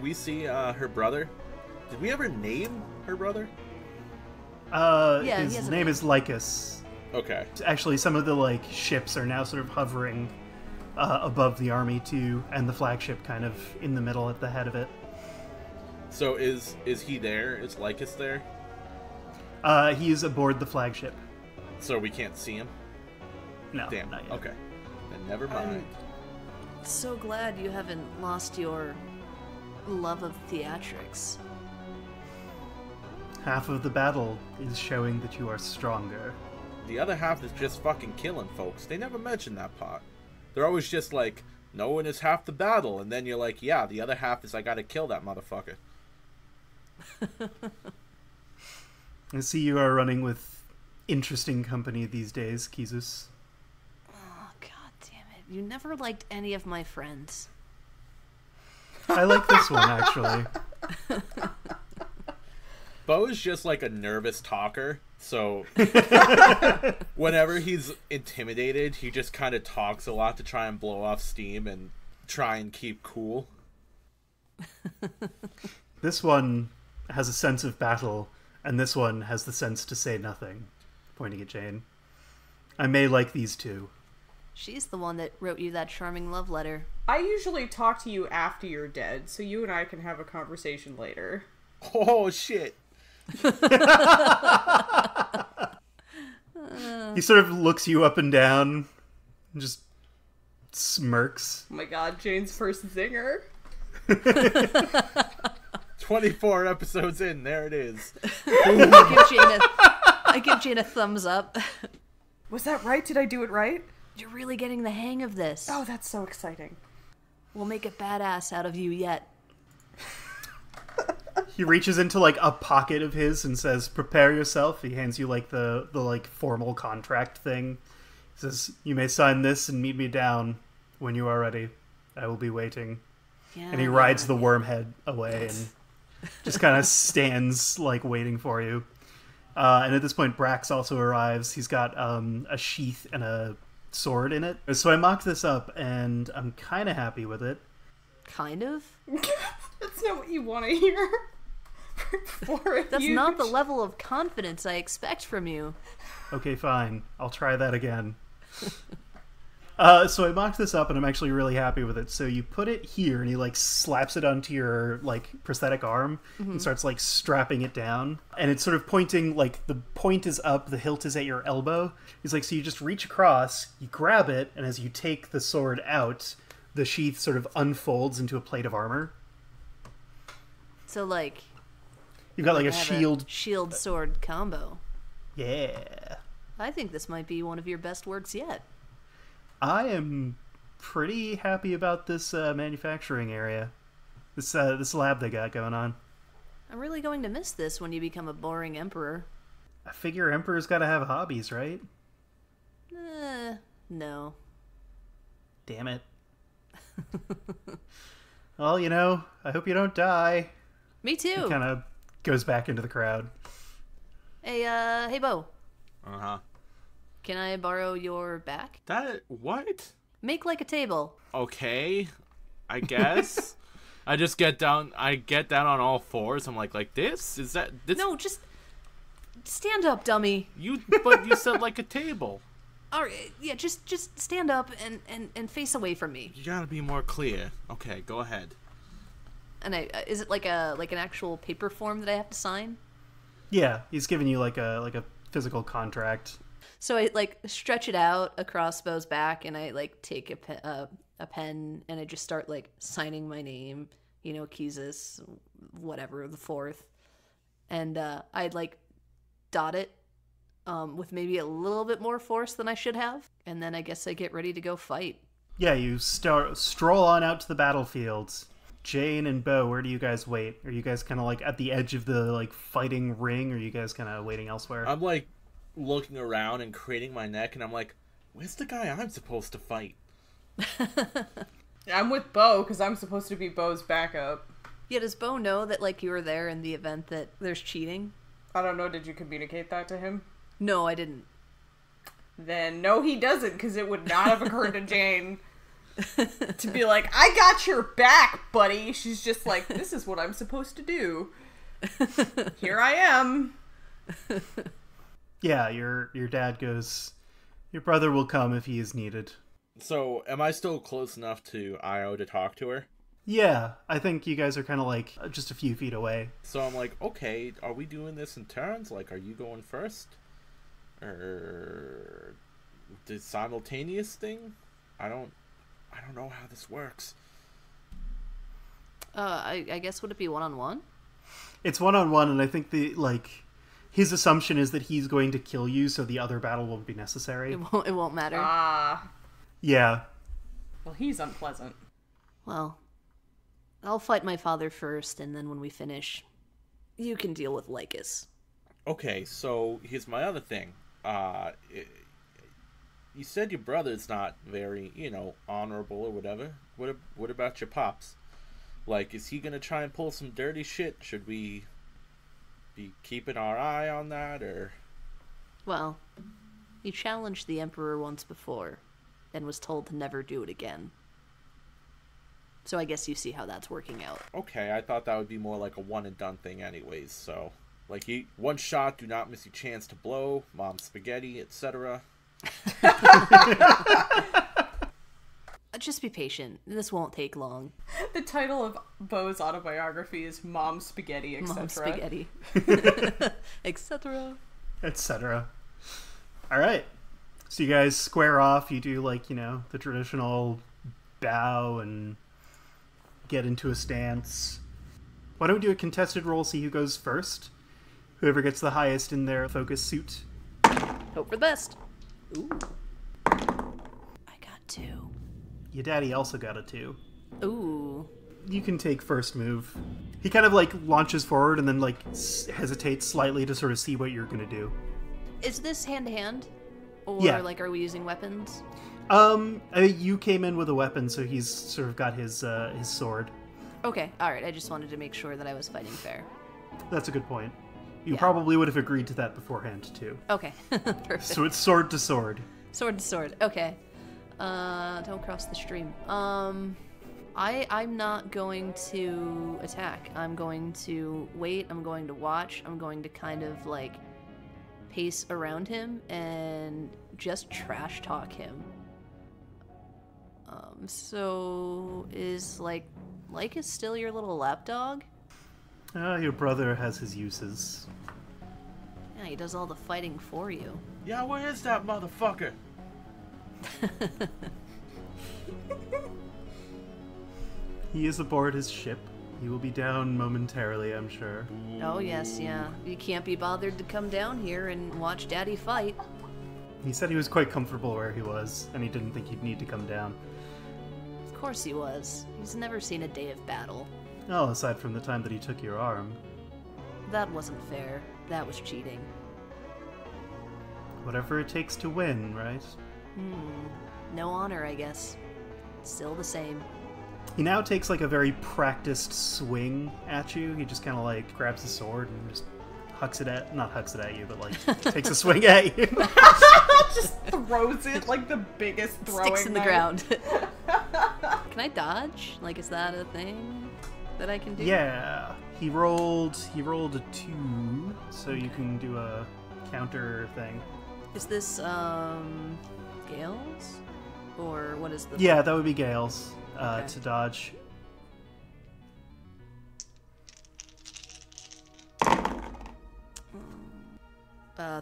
we see her brother? Did we ever name her brother? Yeah, he has his a name name. is Lycus. Okay. Actually, some of the like ships are now sort of hovering above the army too, and the flagship kind of in the middle at the head of it. So is he there? Is Lycus there? He is aboard the flagship. So we can't see him? No, Damn. not yet. Okay. Then never mind. So glad you haven't lost your love of theatrics. Half of the battle is showing that you are stronger. The other half is just fucking killing folks. They never mention that part. They're always just like, no one is half the battle, and then you're like, yeah, the other half is I gotta kill that motherfucker. I see you are running with interesting company these days, Kizus. Oh, god damn it. You never liked any of my friends. I like this one, actually. Bo is just like a nervous talker, so whenever he's intimidated, he just kind of talks a lot to try and blow off steam and try and keep cool. This one has a sense of battle, and this one has the sense to say nothing. Pointing at Jane. I may like these two. She's the one that wrote you that charming love letter. I usually talk to you after you're dead, so you and I can have a conversation later. Oh, shit. He sort of looks you up and down and just smirks. Oh my god, Jane's first zinger. 24 episodes in, there it is. I give Jane a thumbs up. Was that right? Did I do it right? You're really getting the hang of this. Oh, that's so exciting. We'll make a badass out of you yet. He reaches into like a pocket of his and says, "Prepare yourself." He hands you like the like formal contract thing. He says, "You may sign this and meet me down when you are ready. I will be waiting." Yeah, And he rides the worm head away and just kind of stands like waiting for you. And at this point, Brax also arrives. He's got a sheath and a sword in it. So I mocked this up, and I'm kind of happy with it. Kind of? That's not what you want to hear. That's not the level of confidence I expect from you. Okay, fine. I'll try that again. So I mocked this up, and I'm actually really happy with it. So you put it here, and he like slaps it onto your like prosthetic arm and starts like strapping it down. And it's sort of pointing, like the point is up, the hilt is at your elbow. He's like, so you just reach across, you grab it, and as you take the sword out, the sheath sort of unfolds into a plate of armor. So like, You've got like a have shield. Shield sword combo. Yeah. I think this might be one of your best works yet. I am pretty happy about this manufacturing area. This lab they got going on. I'm really going to miss this when you become a boring emperor. I figure emperors gotta have hobbies, right? No. Damn it. Well, you know, I hope you don't die. Me too. He kind of goes back into the crowd. Hey, Bo. Uh-huh. Can I borrow your back? What? Make like a table. Okay, I guess. I get down on all fours. I'm like this? Is that this? No, just stand up, dummy. But you said like a table. All right, yeah, just stand up and face away from me. You gotta be more clear. Okay, go ahead. And is it like an actual paper form that I have to sign? Yeah, he's giving you like a physical contract. So I like stretch it out across Bo's back, and I like take a pen, and I just start like signing my name. You know, Keezus, whatever, the fourth, and I'd like dot it with maybe a little bit more force than I should have, and then I guess I get ready to go fight. Yeah, you stroll on out to the battlefields. Jane and Bo, where do you guys wait? Are you guys kind of like at the edge of the like fighting ring, or are you guys kind of waiting elsewhere? I'm like looking around and craning my neck, and I'm like, where's the guy I'm supposed to fight? I'm with Bo because I'm supposed to be Bo's backup. Yeah, does Bo know that like you were there in the event that there's cheating? I don't know. Did you communicate that to him? No, I didn't. Then no, he doesn't, because it would not have occurred to Jane to be like, I got your back, buddy. She's just like, this is what I'm supposed to do. Here I am. Yeah, your dad goes, your brother will come if he is needed. So, am I still close enough to Io to talk to her? Yeah, I think you guys are kind of like just a few feet away. So I'm like, okay, are we doing this in turns? Like, are you going first? Or the simultaneous thing? I don't know how this works. I guess would it be one-on-one? It's one-on-one, and I think his assumption is that he's going to kill you, so the other battle won't be necessary. It won't matter. Yeah. Well, he's unpleasant. Well, I'll fight my father first, and then when we finish, you can deal with Lycus. Okay, so here's my other thing. You said your brother's not very, honorable or whatever. What about your pops? Like, is he gonna try and pull some dirty shit? Should we be keeping our eye on that, or? Well, he challenged the Emperor once before, and was told to never do it again. So I guess you see how that's working out. Okay, I thought that would be more like a one and done thing anyways, so. Like, one shot, do not miss your chance to blow, mom's spaghetti, etc. Just be patient. This won't take long. The title of Beau's autobiography is Mom Spaghetti, etc. Mom spaghetti. Etc. Etc. All right. So you guys square off. You do, like, you know, the traditional bow and get into a stance. Why don't we do a contested roll, see who goes first? Whoever gets the highest in their focus suit. Hope for the best. Ooh. I got 2. Your daddy also got a 2. Ooh. You can take first move. He kind of, like, launches forward and then, like, hesitates slightly to sort of see what you're gonna do. Is this hand-to-hand? Or, Yeah. like, are we using weapons? You came in with a weapon, so he's sort of got his sword. Okay, alright. I just wanted to make sure that I was fighting fair. That's a good point. You Yeah. probably would have agreed to that beforehand, too. Okay, perfect. So it's sword to sword. Sword to sword. Okay. Don't cross the stream. I'm not going to attack. I'm going to wait. I'm going to watch. I'm going to kind of, like, pace around him and just trash talk him. So is, like is still your little lapdog? Your brother has his uses. Yeah, he does all the fighting for you. Yeah, where is that motherfucker? He is aboard his ship. He will be down momentarily, I'm sure. Oh, yes, yeah. You can't be bothered to come down here and watch Daddy fight. He said he was quite comfortable where he was, and he didn't think he'd need to come down. Of course he was. He's never seen a day of battle. Oh, aside from the time that he took your arm. That wasn't fair. That was cheating. Whatever it takes to win, right? No honor, I guess. Still the same. He now takes, like, a very practiced swing at you. He just kind of, like, grabs his sword and just not hucks it at you, but, like, takes a swing at you. Just throws it like the biggest throwing Sticks in the knife. ground. Can I dodge? Like, is that a thing that I can do? Yeah. He rolled a 2, so you can do a counter thing. Is this, Gales? Or what is the... Yeah, that would be Gale's, Okay. to dodge.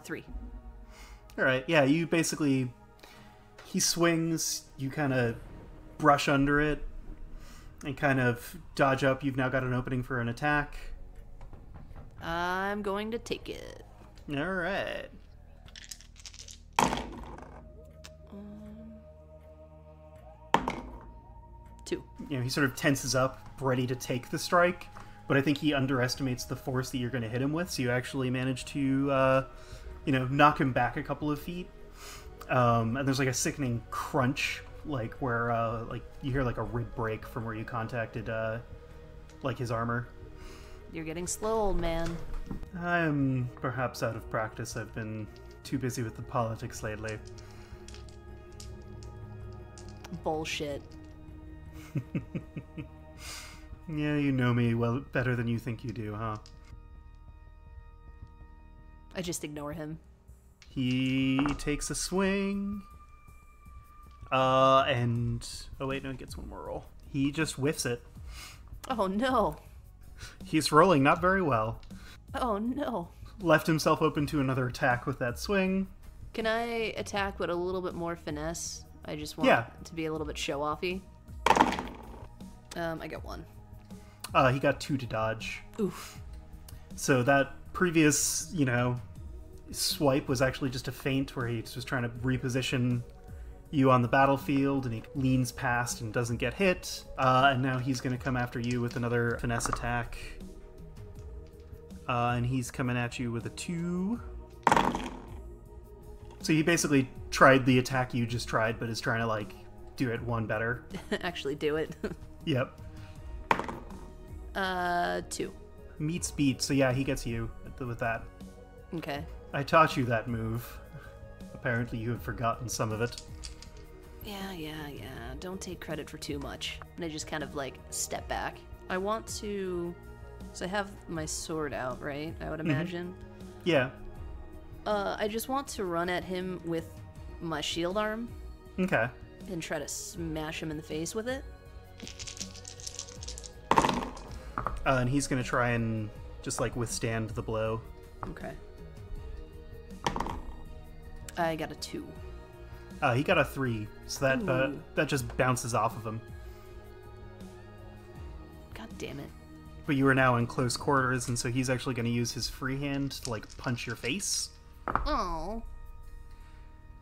Three. Alright, yeah, you basically... He swings, you kind of brush under it, and kind of dodge up. You've now got an opening for an attack. I'm going to take it. Alright. Two. You know, he sort of tenses up, ready to take the strike, but I think he underestimates the force that you're going to hit him with, so you actually manage to, knock him back a couple of feet. And there's, like, a sickening crunch, like, where, you hear, like, a rib break from where you contacted, his armor. You're getting slow, old man. I'm perhaps out of practice. I've been too busy with the politics lately. Bullshit. Yeah, you know me well better than you think you do, huh? I just ignore him. He takes a swing. And... Oh, wait, no, he gets one more roll. He just whiffs it. Oh, no. He's rolling not very well. Oh, no. Left himself open to another attack with that swing. Can I attack with a little bit more finesse? I just want to be a little bit show-offy. I got one. He got 2 to dodge. Oof. So that previous, swipe was actually just a feint where he was trying to reposition you on the battlefield, and he leans past and doesn't get hit. And now he's going to come after you with another finesse attack. And he's coming at you with a 2. So he basically tried the attack you just tried, but is trying to, do it one better. Actually do it. Yep. 2. Meets beat, so yeah, he gets you with that. Okay. I taught you that move. Apparently you have forgotten some of it. Yeah. Don't take credit for too much. And I just kind of, step back. I want to... So I have my sword out, right? I would imagine. Yeah. I just want to run at him with my shield arm. Okay. and try to smash him in the face with it. And he's gonna try and just like withstand the blow. Okay. I got a 2. He got a 3, so that just bounces off of him. God damn it. But you are now in close quarters, and so he's actually going to use his free hand to like punch your face. Oh.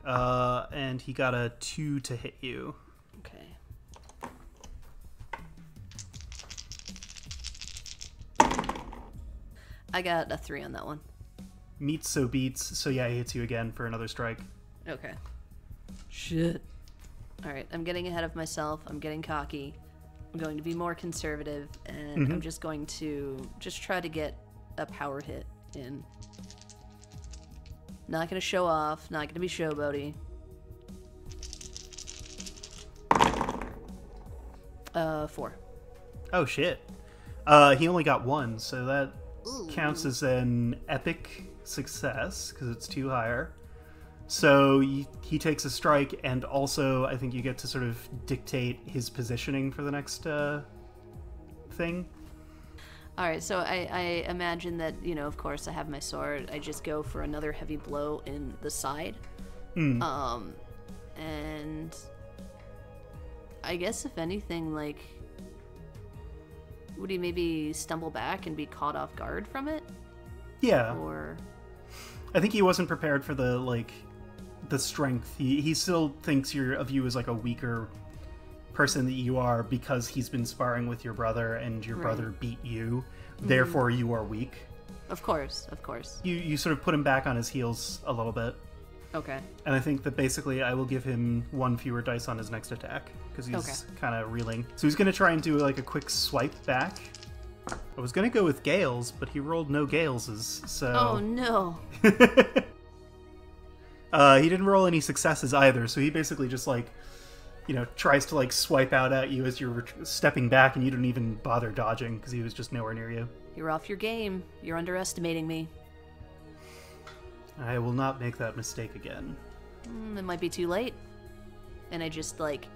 And he got a 2 to hit you. Okay. I got a 3 on that one. Meets so beats, so yeah, he hits you again for another strike. Okay. Shit. Alright, I'm getting ahead of myself. I'm getting cocky. I'm going to be more conservative, and I'm just going to try to get a power hit in. Not gonna show off, not gonna be showboaty. 4. Oh shit. He only got 1, so that counts as an epic success, because it's 2 higher. So he takes a strike, and also I think you get to sort of dictate his positioning for the next thing. Alright, so I imagine that, you know, of course I have my sword. I just go for another heavy blow in the side. And I guess if anything, like, would he maybe stumble back and be caught off guard from it? Yeah. Or I think he wasn't prepared for the, like, the strength. He still thinks of you as like a weaker person that you are because he's been sparring with your brother and your brother beat you. Therefore, you are weak. Of course, of course. You sort of put him back on his heels a little bit. Okay. And I think that basically I will give him 1 fewer dice on his next attack because he's kind of reeling. So he's going to try and do like a quick swipe back. I was going to go with Gales, but he rolled no Galeses, so... Oh, no. He didn't roll any successes either, so he basically just, like, you know, tries to, like, swipe out at you as you're stepping back, and you don't even bother dodging, because he was just nowhere near you. You're off your game. You're underestimating me. I will not make that mistake again. It might be too late. And I just, like,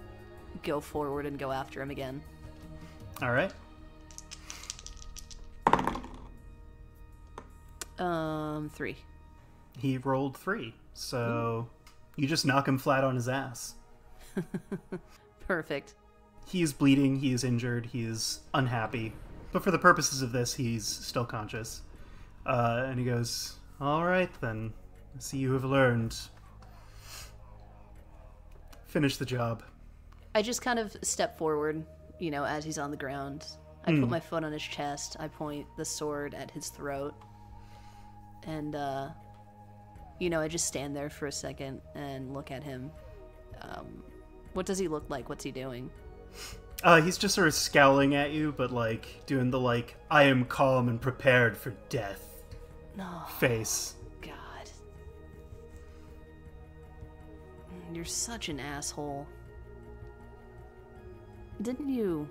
go forward and go after him again. Alright. 3. He rolled 3, so you just knock him flat on his ass. Perfect. He is bleeding, he is injured, he is unhappy. But for the purposes of this, he's still conscious. And he goes, "Alright then, I see you have learned. Finish the job." I just kind of step forward, you know, as he's on the ground. I put my foot on his chest, I point the sword at his throat. And, you know, I just stand there for a second and look at him. What does he look like? What's he doing? He's just sort of scowling at you, but, like, doing the, like, I am calm and prepared for death face. God. You're such an asshole. Didn't you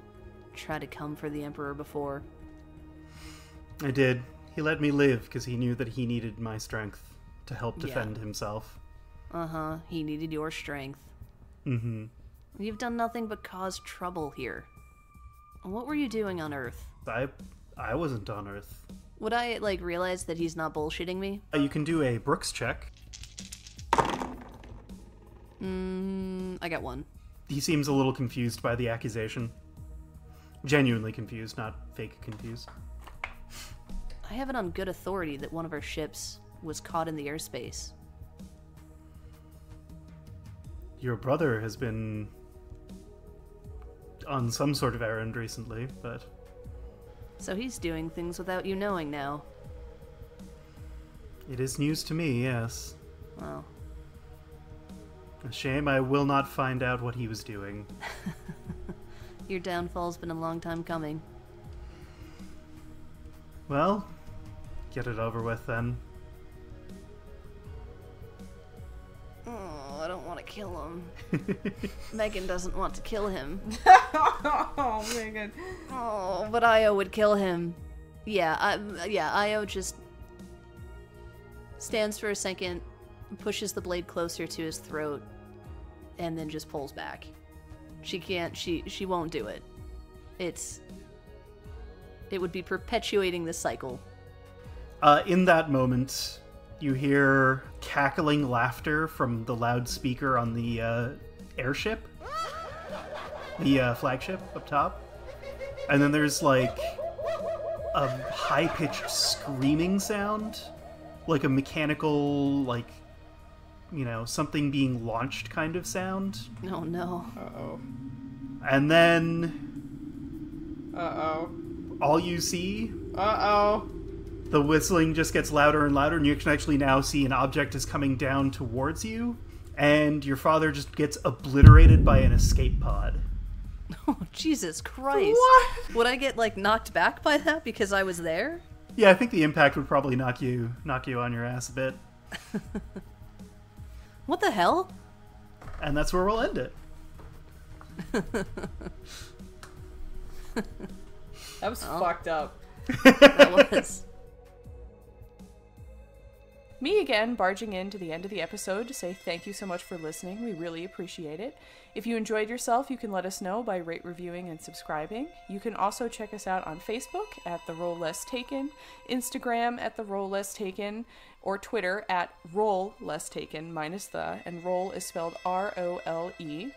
try to come for the Emperor before? I did. He let me live because he knew that he needed my strength to help defend himself. Uh-huh. He needed your strength. Mm-hmm. You've done nothing but cause trouble here. What were you doing on Earth? I wasn't on Earth. Would I, like, realize that he's not bullshitting me? You can do a Brooks check. I got 1. He seems a little confused by the accusation. Genuinely confused, not fake confused. I have it on good authority that one of our ships was caught in the airspace. Your brother has been on some sort of errand recently, but... So he's doing things without you knowing now. It is news to me, yes. Well. A shame I will not find out what he was doing. Your downfall's been a long time coming. Well, get it over with then. Oh, I don't want to kill him. Megan doesn't want to kill him. Oh, Megan. Oh, but Io would kill him. Yeah, Io just stands for a second, pushes the blade closer to his throat, and then just pulls back. She can't, she won't do it. It would be perpetuating this cycle. In that moment, you hear cackling laughter from the loudspeaker on the airship, the flagship up top. And then there's like a high-pitched screaming sound, like a mechanical, like, you know, something being launched kind of sound. Oh no. Uh-oh. And then... Uh-oh. all you see... Uh-oh. The whistling just gets louder and louder, and you can actually now see an object is coming down towards you, and your father just gets obliterated by an escape pod. Oh, Jesus Christ. What? Would I get, like, knocked back by that because I was there? Yeah, I think the impact would probably knock you on your ass a bit. What the hell? And that's where we'll end it. That was fucked up. That was. Me again, barging in to the end of the episode to say thank you so much for listening. We really appreciate it. If you enjoyed yourself, you can let us know by rate, reviewing, and subscribing. You can also check us out on Facebook at The Roll Less Taken, Instagram at The Roll Less Taken, or Twitter at Roll Less Taken, minus the, and roll is spelled R-O-L-E.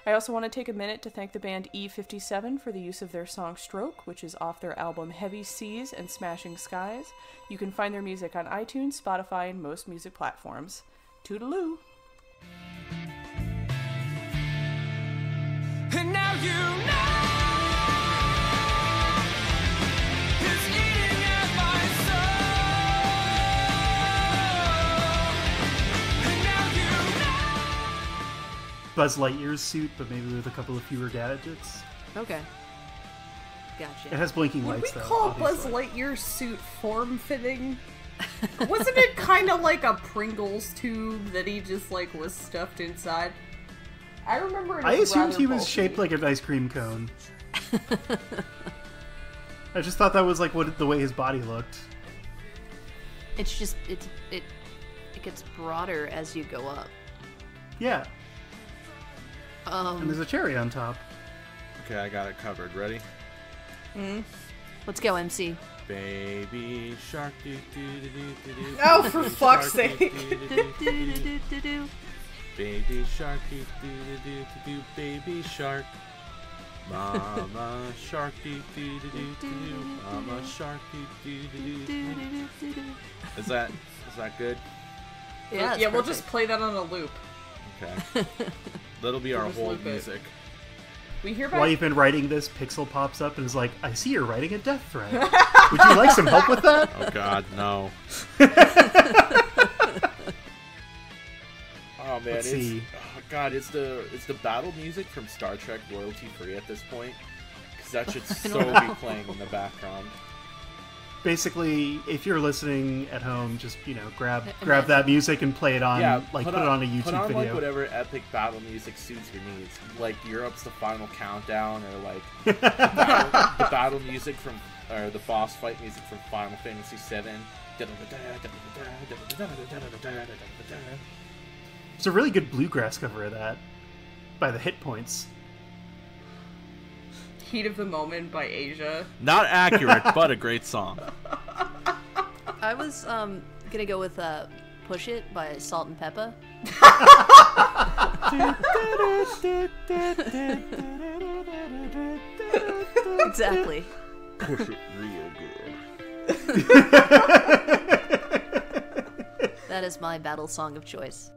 I also want to take a minute to thank the band E57 for the use of their song Stroke, which is off their album Heavy Seas and Smashing Skies. You can find their music on iTunes, Spotify, and most music platforms. Toodaloo! And now you know it's eating at my soul. And now you know Buzz Lightyear's suit, but maybe with a couple of fewer gadgets. Okay. It Gotcha. has blinking Would we lights, though. call Buzz obviously. Lightyear's suit form-fitting? Wasn't it kind of like a Pringles tube that he just, like, was stuffed inside? I remember it I as assumed rather he was bulky. shaped like an ice cream cone. I just thought that was like the way his body looked. It's just, it gets broader as you go up. Yeah, and there's a cherry on top. Okay, I got it covered. Ready? Let's go, MC. Baby shark doo doo doo doo doo. Oh, for Baby fuck's shark, sake. doo, doo, doo, doo, doo, doo, doo. Baby shark doo doo doo doo doo. Baby shark. Mama shark doo doo doo doo doo. Mama shark doo doo doo doo doo. Is that good? Yeah, Yeah, we'll just play that on a loop. Okay. That'll be our just whole loop it. music. We hear While about you've been writing this, Pixel pops up and is like, I see you're writing a death threat. Would you like some help with that? Oh God, no. Oh man, Let's see. Oh God, it's the battle music from Star Trek royalty free at this point, because that should so be playing in the background. Basically, if you're listening at home, just, you know, grab Imagine. that music and play it on, put it on a YouTube put on, video. like, whatever epic battle music suits your needs. Like Europe's The Final Countdown, or like the battle music from, or the boss fight music from Final Fantasy VII. It's a really good bluegrass cover of that, by the Hit Points. Heat of the Moment by Asia. Not accurate, but a great song. I was gonna go with Push It by Salt and Peppa. Exactly. Push it real good. That is my battle song of choice.